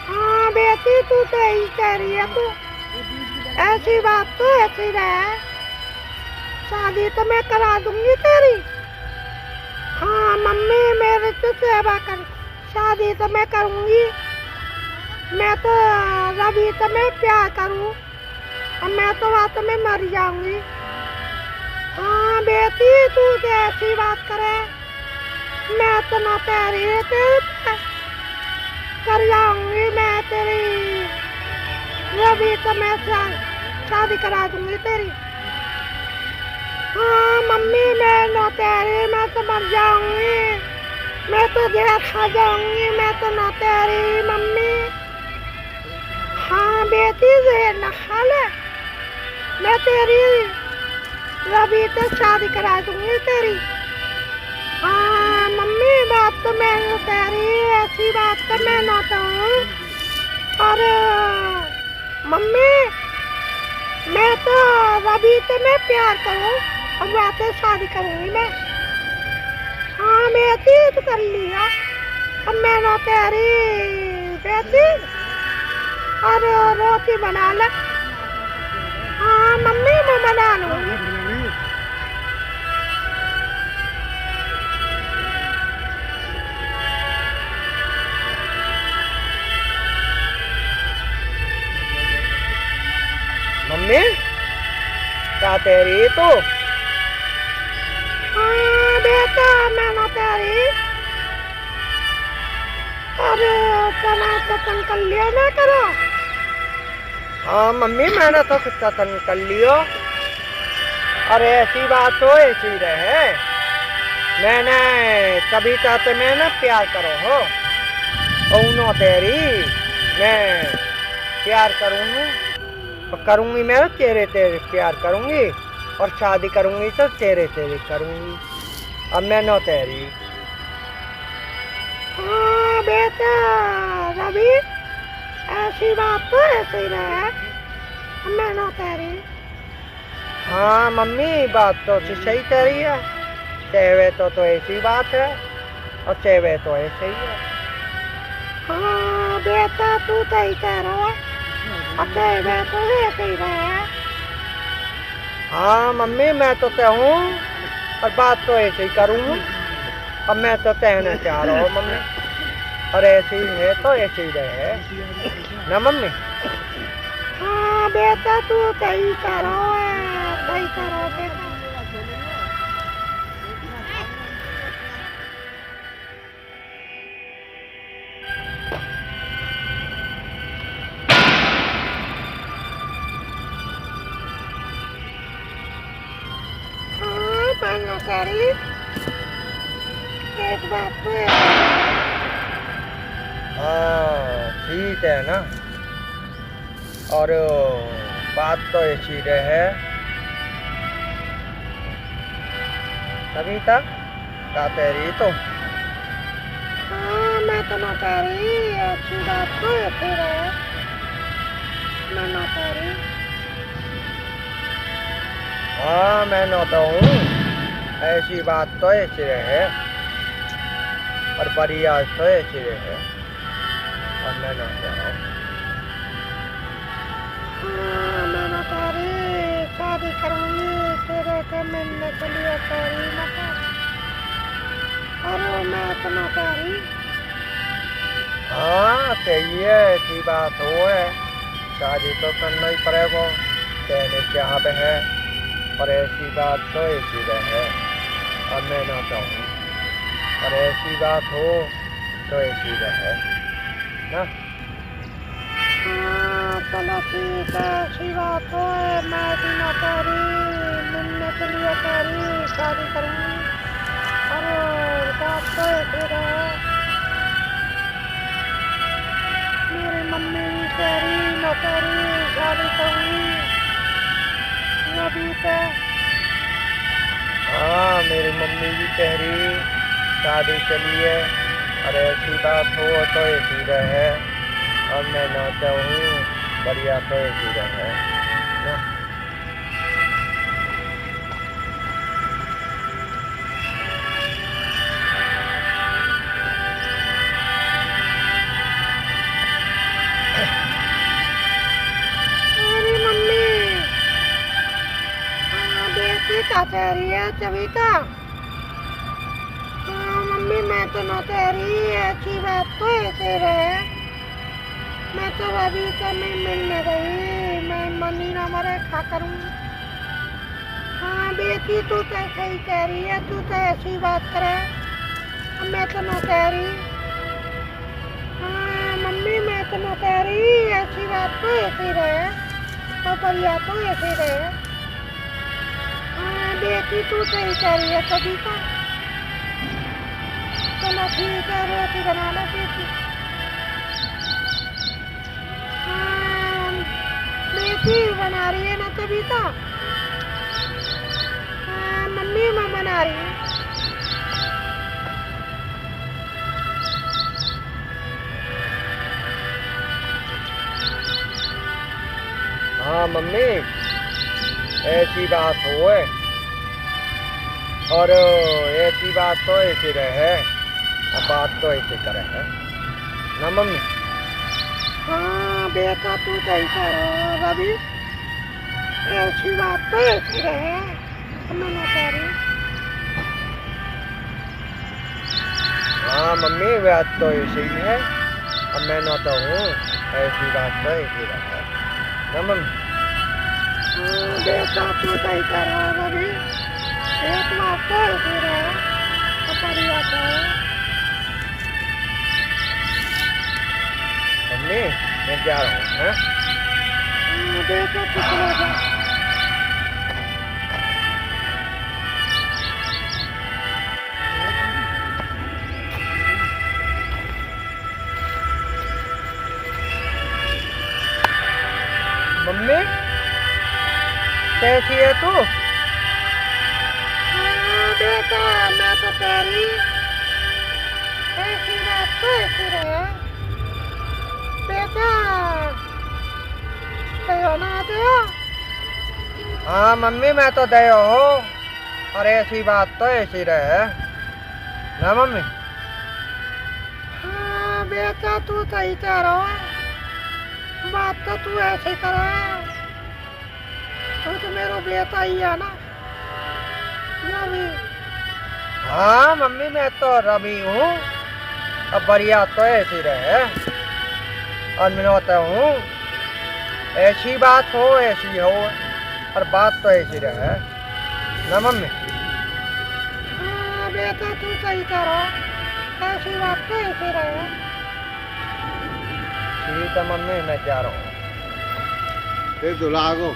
हाँ बेटी तू सही कह रही है, तू ऐसी बात तो ऐसी रहे। शादी तो मैं करा दूंगी तेरी। हाँ मम्मी मेरी तो सेवा कर, शादी तो मैं करूंगी। मैं तो रवि तो मैं प्यार करूं, अब मैं तो बात में मर जाऊंगी। हाँ बेटी तू तो ऐसी बात करे, मैं तो ना तेरी कर जाऊंगी मैं तेरी। रवि तो मैं शादी करा दूंगी तेरी। हाँ मम्मी मैं ना तेरी, मैं तो मर जाऊंगी, मैं तो जहर खा जाऊंगी, मैं तो ना तेरी मम्मी। हाँ बेटी जहर न खा ले, मैं तेरी रवि तो शादी करा दूंगी तेरी। हाँ मम्मी बात तो मैं ना तेरी, ऐसी बात तो मैं ना कहूँ। और मम्मी मैं तो रवि से मैं प्यार करूँ, अब बात शादी करूंगी मैं। हाँ बेटी तो कर लिया, अब मैं ना तेरी बेटी। और रोटी बना ले। हाँ मम्मी मैं बना लूंगी। मम्मी क्या तेरी तो? हाँ बेटा मैं ना तेरी। अरे तना चतन कर लिया ना करो। हाँ मम्मी मैंने तो कतन कर लियो। अरे ऐसी बात तो ऐसी रहे, मैंने कभी चाहते मैं ना प्यार करो हो उनो तेरी, मैं प्यार करूंगी मैं तेरे तेरे प्यार करूंगी, और शादी करूंगी तो तेरे तेरे करूंगी, अब मैं नो तेरी। हाँ बेटा रवि ऐसी बात तो ऐसे ही रहे, मैं ना तेरी। हाँ मम्मी बात तो सही कह रही है, चेवे तो ऐसी बात है और चेवे तो ऐसे ही है। हाँ बेटा तू सही कह रहा है, चेवे तो ऐसे ही रहे। हाँ मम्मी मैं तो हूँ और बात तो ऐसे ही करूँ, अब मैं तो कहना चाह रहा हूँ मम्मी, और ऐसे ही है तो ऐसे ही रहे ना मम्मी। हाँ बेटा तू सही कह रहा है, सही कह रहा है बेटा। हाँ मैं ना तेरी, एक बात तो है। हाँ ठीक है ना, और बात तो ऐसी रहे तभी तक का तेरी तो। हाँ मैं तो ना तेरी, अच्छी बात तो ऐसे रहे, मैं ना तेरी। हाँ मैं नौता हूँ, ऐसी बात तो ऐसी रहे और बढ़िया तो ऐसी रहे, और मैं नौता हूँ। हाँ मैं ना तेरी, शादी करूंगी तेरे से मिलने के लिए तेरी मत। अरे मैं तो ना तेरी। हाँ सही है, ऐसी बात हो है, शादी तो करना ही पड़ेगा, कहने चाह है, और ऐसी बात तो ऐसी रहे और मैं ना चाहूँ, और ऐसी बात हो तो ऐसी रहे ना। हाँ चलो ठीक है, अच्छी बात हो है, मैं भी ना तेरी, मिलने के लिए तेरी शादी करूंगी। अरे बात तो ऐसी रहे, मेरी मम्मी भी तेरी ना तेरी शादी करूंगी। तेरी शादी के लिए, और ऐसी बात हो तो ऐसी रहे, और मैं ना चाहूँ बढ़िया तो ऐसी रहे ना। अरे मम्मी, बेटी का कह रही है चविता। मम्मी मैं तो न कह रही, अच्छी बात तो ऐसे रहे। मैं तो अभी तो मैं मिलने गई, मैं मनी ना मरे खा करूँ। हाँ बेटी तू तो सही कह रही है, तू तो ऐसी बात करे। मैं तो न कह रही। हाँ मम्मी मैं तो न कह रही, ऐसी बात तो ऐसी रहे, तो बढ़िया तो ऐसे रहे। हाँ बेटी तू सही कह रही है कभी का। चलो ठीक है, रोटी बना लो बेटी। हाँ बेटी बना रही है ना तभी तो। हाँ मम्मी मैं बना रही हूँ। हाँ मम्मी, ऐसी बात हो है, और ऐसी बात तो ऐसी रहे, और बात तो ऐसे करे है ना मम्मी। हाँ बेटा तू सही कह रहा रवि, ऐसी बात तो ऐसी रहे, मैं न कह रही। हाँ मम्मी बात तो ऐसी ही है, अब मैं ना तो हूँ, ऐसी बात तो ऐसी रहे ना मम्मी। हाँ बेटा तू सही कह रहा रवि, एक बात तो ऐसी रहे, तो बढ़िया तो है। मम्मी मैं जा रहा हूँ, हैं? हाँ बेटा तू चला जा। मम्मी कैसी है तू? हाँ बेटा मैं तो कह रही, ऐसी बात तो ऐसी रहे। बेटा कहो ना दो। हाँ मम्मी मैं तो दे हो, और ऐसी बात तो ऐसी रहे ना मम्मी। हाँ बेटा तू सही कह रहा है, बात तो तू ऐसे करे, तू तो मेरा बेटा ही है ना रवि। हाँ मम्मी मैं तो रवि हूँ, अब बढ़िया तो ऐसी रहे, और मैं होता हूँ, ऐसी बात हो ऐसी हो, और बात तो ऐसी रहे ना मम्मी। हाँ बेटा तू सही कह रहा है, ऐसी बात तो ऐसी रहे। ठीक है मम्मी मैं जा रहा हूँ। फिर दुलागो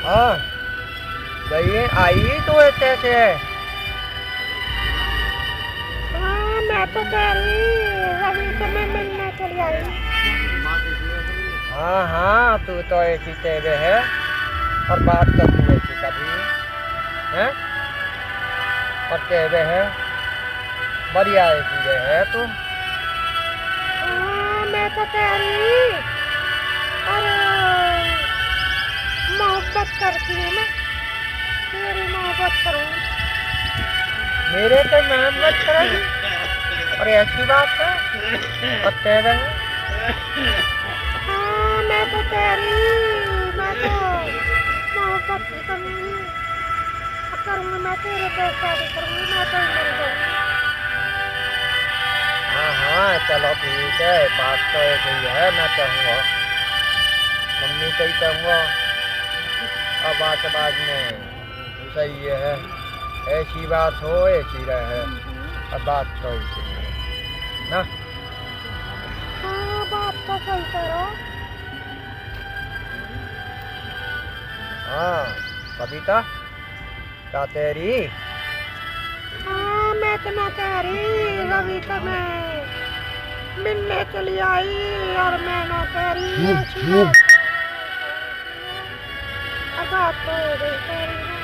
हाँ गई आई तो कैसे है? हाँ मैं तो कह रही रवि से मैं मिलने चली आई। हाँ हाँ तू तो ऐसी तेरे है, और बात तो तू ऐसी कभी है, और तेरे है बढ़िया ऐसी है तू। हाँ मैं तो कह रही, अरे मोहब्बत करती हूँ मैं, तेरी मोहब्बत करूँ। मेरे पे मोहब्बत करेगी, और ऐसी बात है, और तेरे है। हाँ मैं तो कह रही, मैं तो मोहब्बत ही करूँगी, करूँगी मैं तेरे पे शादी करूँगी, मैं तो मर जाऊँगी। हाँ हाँ चलो ठीक है, बात तो ऐसी है, मैं चाहूँगा मम्मी से ही चाहूँगा, और बात बाद में सही है, ऐसी बात हो ऐसी रहे, और बात तो ऐसी है ना। हाँ बात तो सही करो। हाँ कविता क्या तेरी? हाँ मैं मैं तो ना तेरी रवि तो मैं मिलने चली आई और मैं ना तेरी बात तो हो गई तेरी ना।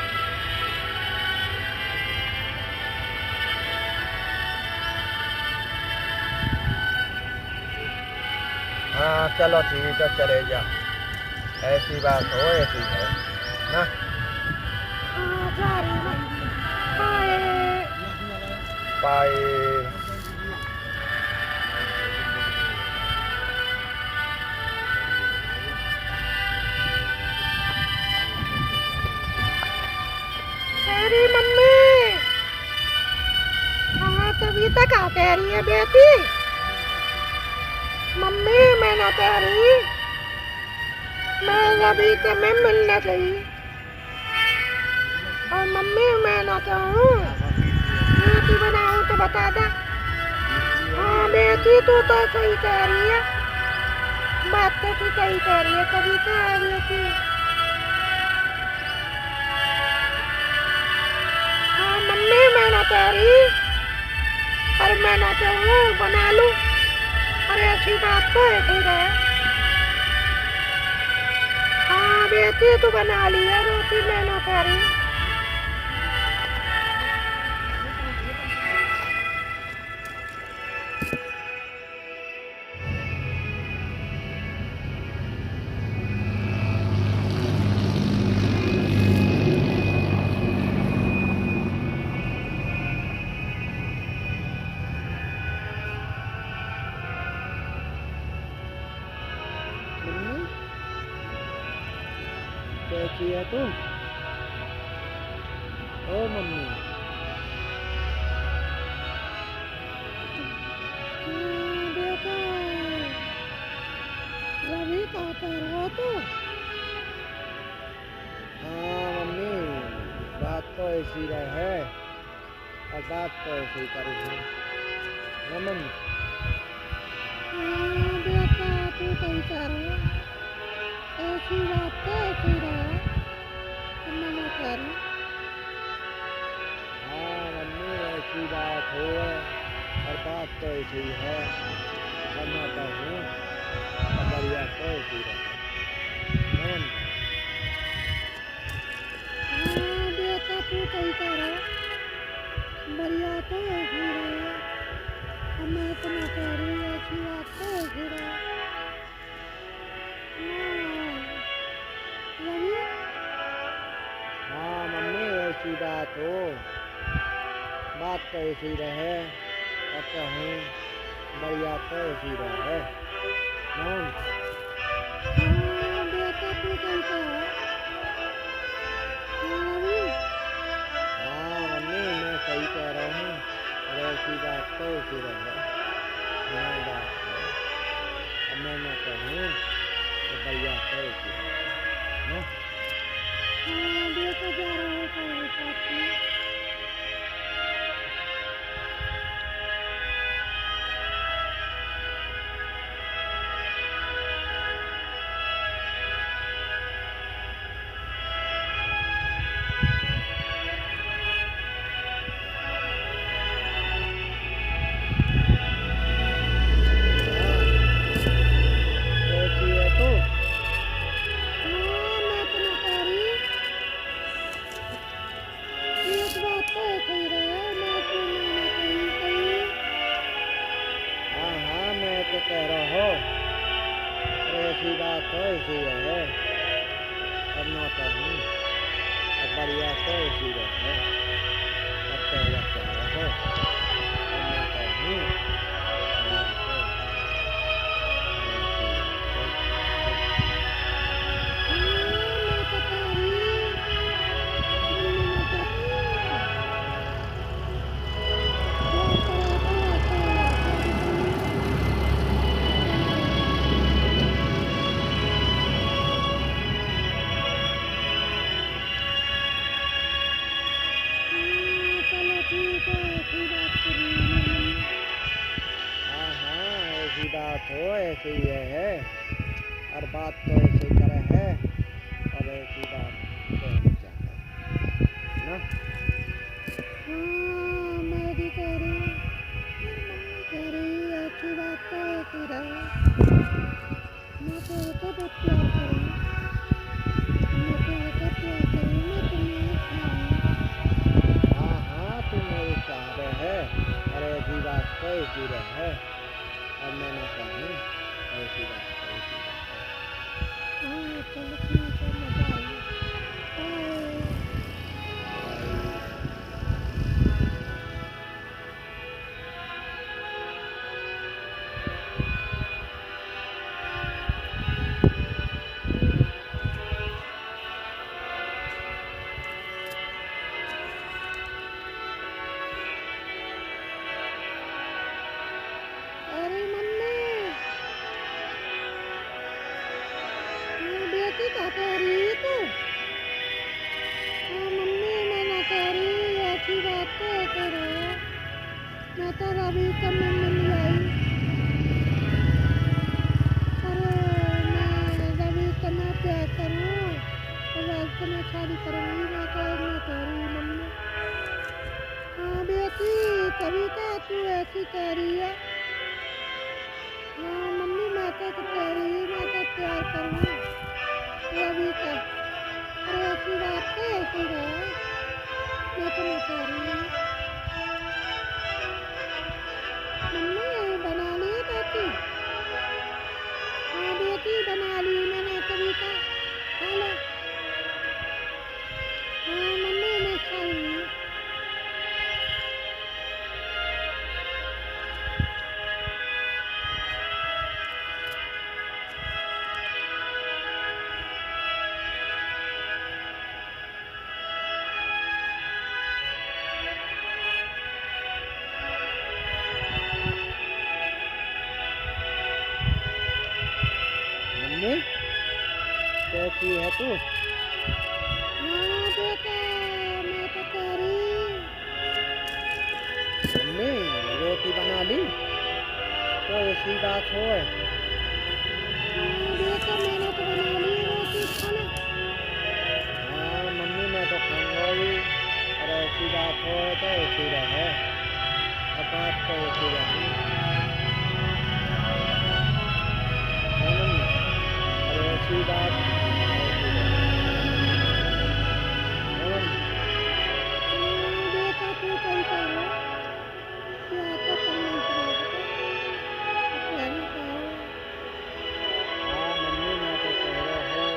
हाँ चलो ठीक है, चले जा। ऐसी बात हो, ऐसी है ना। हाँ जा रही हूँ। बाय। बाय। तेरी मम्मी हाँ तभी तक आते रही है बेटी। मम्मी मैं ना तेरी मैं रवि से मैं मिलने गई और मम्मी मैं ना चाहूँ रोटी बनाऊँ तो बता दे। हाँ बेटी तू तो सही कह रही है, बात तो तू सही कह रही है। कभी तो है बेटी। हाँ मम्मी मैं ना तेरी और मैं ना चाहूँ बना लूँ। अरे ऐसी बात तो है फिर है। हाँ बेटी तू बना ली है रोटी, मैं ना तेरी। कैसी है तू? ओ मम्मी बेटा रवि कहाँ पर हो तू? हाँ मम्मी, बात तो ऐसी रहे और बात तो ऐसी करी है ना मम्मी। हाँ बेटा तू सही कह रहा है। ऐसी बात तो ऐसी रहे तो मैं ना कह रही। हाँ मम्मी, ऐसी बात हो और बात तो ऐसी है, करना तो हूँ और बढ़िया तो ऐसी रहे ना मम्मी। हाँ बेटा तू सही कह रहा है, बढ़िया तो ऐसी रहे और मैं तो ना कह रही ऐसी बात तो ऐसी रहे। रवि हाँ मम्मी, ऐसी बात हो, बात तो ऐसी रहे और कहूँ बढ़िया तो ऐसी रहे ना मम्मी। हाँ बेटा तू सही कह रहा है। हाँ रवि हाँ मम्मी, मैं सही कह रहा हूँ और ऐसी बात तो ऐसी रहे। हाँ बात है और मैं ना कहूँ तो बढ़िया तो ऐसी रहे ना। हाँ बेटा जा रहा है कोई बात नहीं। कैसी है तू? हाँ मैं तो ना कह रही एक बात तो ऐसे ही रहे मैं तो ना कही कही। हाँ हाँ, मैं तो कह रहा हूँ और ऐसी बात तो ऐसी है, करना तो हूँ और बढ़िया तो ऐसी रहे। अब कहना चाह रहा हो, करना तो हूँ, बढ़िया तो ऐसी बात हाँ मैं तो कह रही मम्मी ना कह रही जो करे तो ऐसे ही है। चलो ठीक है ऐसी बात करी मम्मी। हाँ हाँ, ऐसी बात हो, ऐसे ही है और बात तो ऐसे करे है और ऐसी बात कहनी चाहिए ना। हाँ मैं भी कह रही ऐसी बात तो होती रहे। मैं तेरे को बहुत प्यार करूँ, मैं तेरे को प्यार करूँ, मैं तुम्हें खाऊँ। हाँ हाँ तू मेरी चाह है, अरे ऐसी बात तो ऐसी रहे, अब मैं ना कहूँ ऐसी बात तो ऐसी रहे। हाँ चल ठीक है, मजा आई। अरे मम्मी, बेटी क्या कह रही है तू? हाँ मम्मी, मैं ना कह रही ऐसी बात तो होते रहे। मैं तो रवि का मैं मिल आई। अरे मैं रवि का मैं प्यार करूँ और आज से मैं शादी करूँगी। मैं तो ना कह रही मम्मी। हाँ बेटी, तभी तो तू ऐसी कह रही है। हाँ मम्मी, मैं तो कह रही मैं तो प्यार करूँ रवि का। अरे ऐसी बात तो ऐसी रहे, मैं तो नहीं कह रही हूँ। मम्मी बना ली बेटी? हाँ बेटी बना ली मैंने, कभी का खा लो। हाँ मम्मी मैं खाऊंगी। मम्मी कैसी है तू? हाँ बेटा, मैं तो कह रही। मम्मी रोटी बना ली तो ऐसी बात हो है। हाँ बेटा, मैंने तो बना ली रोटी, खाना। हाँ मम्मी मैं तो खाऊंगा ही, और ऐसी बात हो तो ऐसी रहे, अब बात तो ऐसी रही। हाँ मम्मी, और ऐसी बात ऐसी रहे। हाँ मम्मी। हाँ बेटा, तू सही कह रहा है। प्यार तो करना ही पड़ेगा, तो प्यार नहीं करो। हाँ मम्मी मैं तो कह रहा हूँ,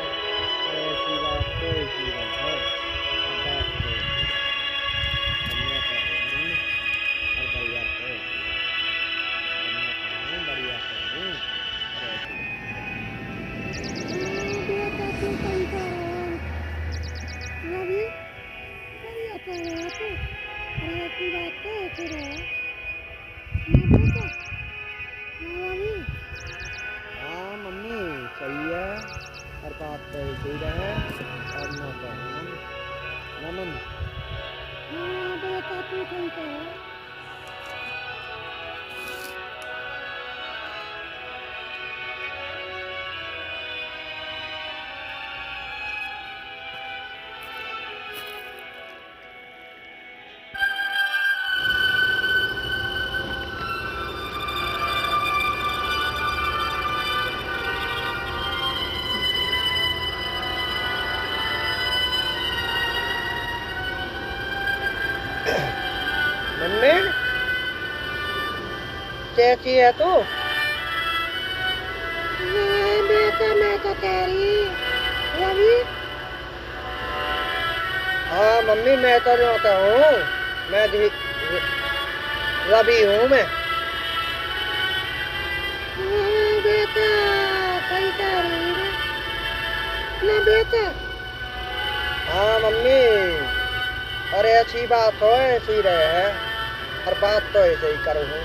और ऐसी बात तो ऐसी रहे, अब बात तो ऐसी रहे। अब मैं कहूँ मम्मी, और बढ़िया तो ऐसी रहे। अब मैं कहूँ बढ़िया कहूँ, और ऐसी रहे। हाँ बेटा, तू सही कह रहा है रवि, बढ़िया कह रहा है तू। अरे ऐसी बात तो ऐसी रहे ना बेटा, ना रवि। हाँ मम्मी सही है, और बात तो ऐसी रहे, और मैं कहूँ मम्मी, ना मम्मी। हाँ बेटा, तू सही कह रहा है। मम्मी कैसी है तू? हाँ बेटा, मैं तो कह रही रवि। हाँ मम्मी मैं तो रोता हूँ, मैं रवि हूँ मैं। हाँ बेटा, सही कह रही है ना बेटा। हाँ मम्मी, और ऐसी बात हो ऐसी रहे, और बात तो ऐसे ही करूँ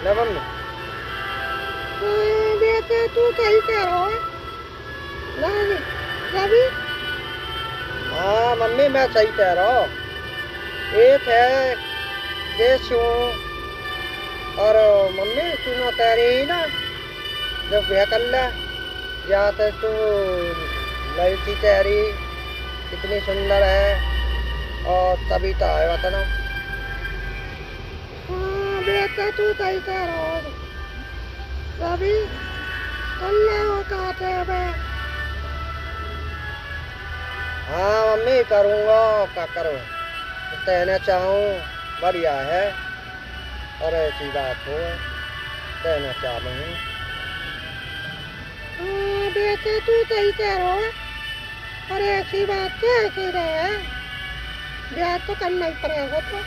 ना मम्मी। हाँ बेटा, तू सही कह रहा है ना रवि। हाँ मम्मी मैं सही कह रहा हूँ, एक है देशू, और मम्मी तू ना कह रही ना जब ब्याह कर ले, या तो तू लड़की कह रही कितनी सुंदर है, और तभी तो है बताना। बेटा तू सही कह रहा हो रवि कल्ला काटे में। हाँ मम्मी करूँगा, क्या करूँ, कहना चाहूँ बढ़िया है, और ऐसी बात हो कहना चाहूँ। बेटे तू सही कह रहा हो, और ऐसी बात तो ऐसी रहे, ब्याह तो करना ही पड़ेगा तो।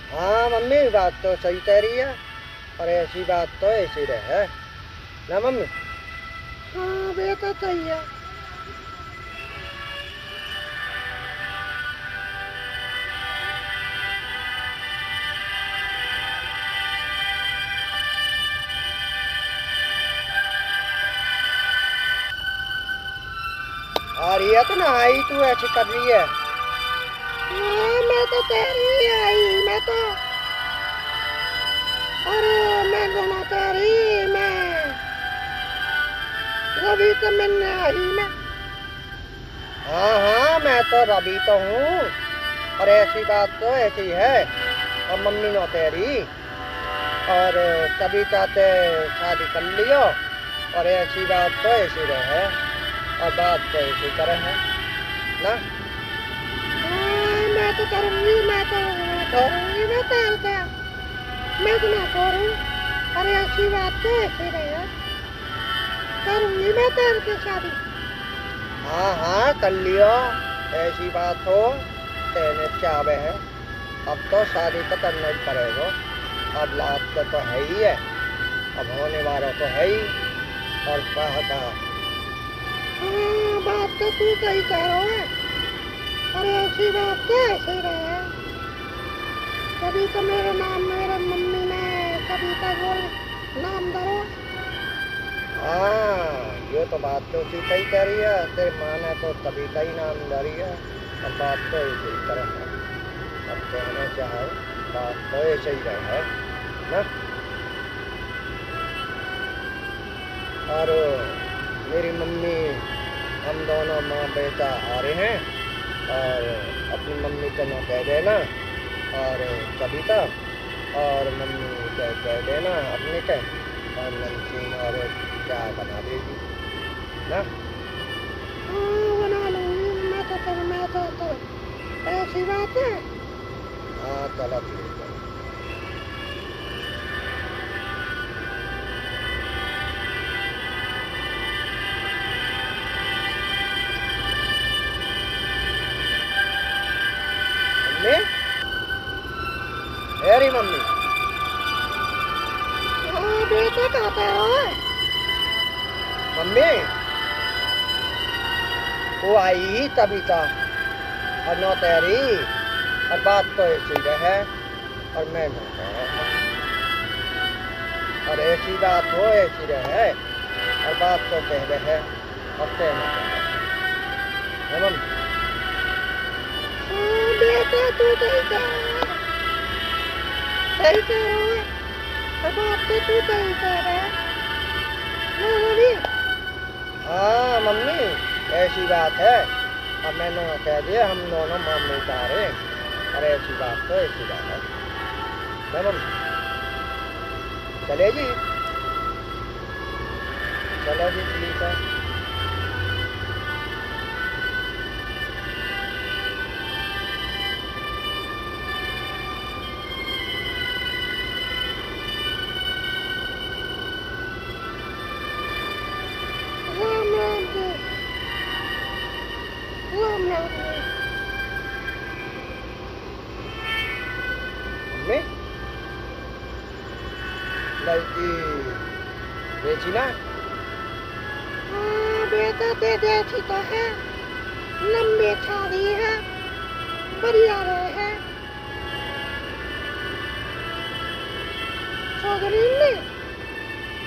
हाँ मम्मी बात तो सही कह रही है, और ऐसी बात तो ऐसी रहे ना मम्मी। हाँ बेटा सही है। और ये तो ना आई तू ऐसी कर रही है। मैं तो कह रही आई, मैं तो, अरे मैं दोनों कह रही, मैं रवि तो मिलने आई मैं। हाँ हाँ मैं तो रवि तो हूँ, और ऐसी बात तो ऐसी है, और मम्मी नो कह रही, और कभी चाहते शादी कर लियो, और ऐसी बात तो ऐसी रहे, और बात तो ऐसी करे है ना। मैं तो करूँगी, मैं तो करूँगी, मैं तो मैं तो ना करूँ, अरे ऐसी बात तो ऐसी रहे, करूँगी मैं तेरे के शादी। हाँ हाँ कर लियो, ऐसी बात हो कहने चाहे है, अब तो शादी तो करना ही पड़ेगा, अब लास्ट तो है ही है, अब होने वाला तो है ही, और कहा हाँ बात तो तू सही कह रहा है, और ऐसी बात तो ऐसी रहे, कभी तो मेरे मम्मी ने कभी तो बोल नाम धरो। हाँ ये तो बात तो उसी सही कह रही है, तेरे माँ ने तो तभी का ही नाम धरी है, अब बात तो ऐसे ही तरह है, अब कहना चाहे बात तो ऐसे ही रहे ना। और मेरी मम्मी, हम दोनों माँ बेटा आ रहे हैं, और अपनी मम्मी को ना कह देना, और कविता और मम्मी को कह देना अपने के, और नमकीन और चाय बना देगी ना। हाँ बना लूँगी, मैं तो ऐसी बात है। हाँ चलो ठीक है। मेरी मम्मी बेटे कहते हो मम्मी वो आई तभी था, और नौ तेरी, और बात तो ऐसी रहे, और मैं न कह, और ऐसी बात हो ऐसी रहे, और बात तो कह रहे, और कह न कह मम्मी। बेटा तू सही कह रहा है, बात तो तू सही कह रहा है। हाँ मम्मी ऐसी बात है, अब मैंने कह दिया हम दोनों मम्मी का रहे, और ऐसी बात तो ऐसी बात है ना मम्मी। चलेगी, चलो जी ठीक है। मम्मी लड़की बेची ना। हाँ बेटा दे देखी तो है, लंबी छाड़ी है, बढ़िया रहे है, छोकरी ने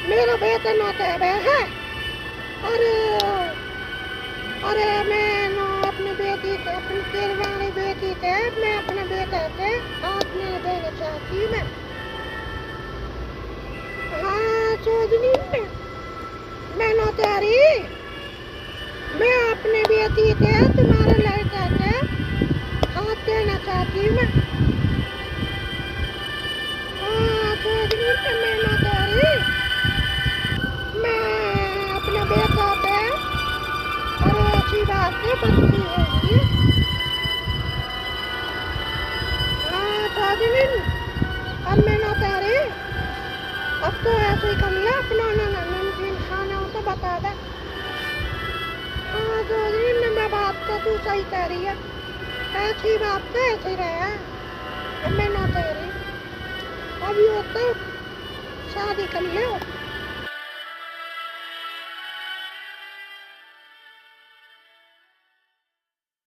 मेरा बेटा नौते है। अरे मैं नो अपनी बेटी के, अपनी केरवानी बेटी के मैं अपने बेटे के हाथ में देना चाहती मैं। हाँ सोचनी मैं नो तेरी, मैं अपनी बेटी के तुम्हारे लड़के के हाथ देना चाहती मैं। हाँ मैं ना तेरी मैं अपने बेटा पे अरे ऐसी बात नहीं बनती होगी। हाँ ताजमीन अब मैं ना तेरी अब तो ऐसे ही कर ले अपना नमकीन खाना हो तो बता दे। हाँ ताजमीन मैं बात तो तू सही कह रही है, ऐसी बात तो ऐसी रहे अब मैं ना तेरी अभी हो तो शादी कर ले।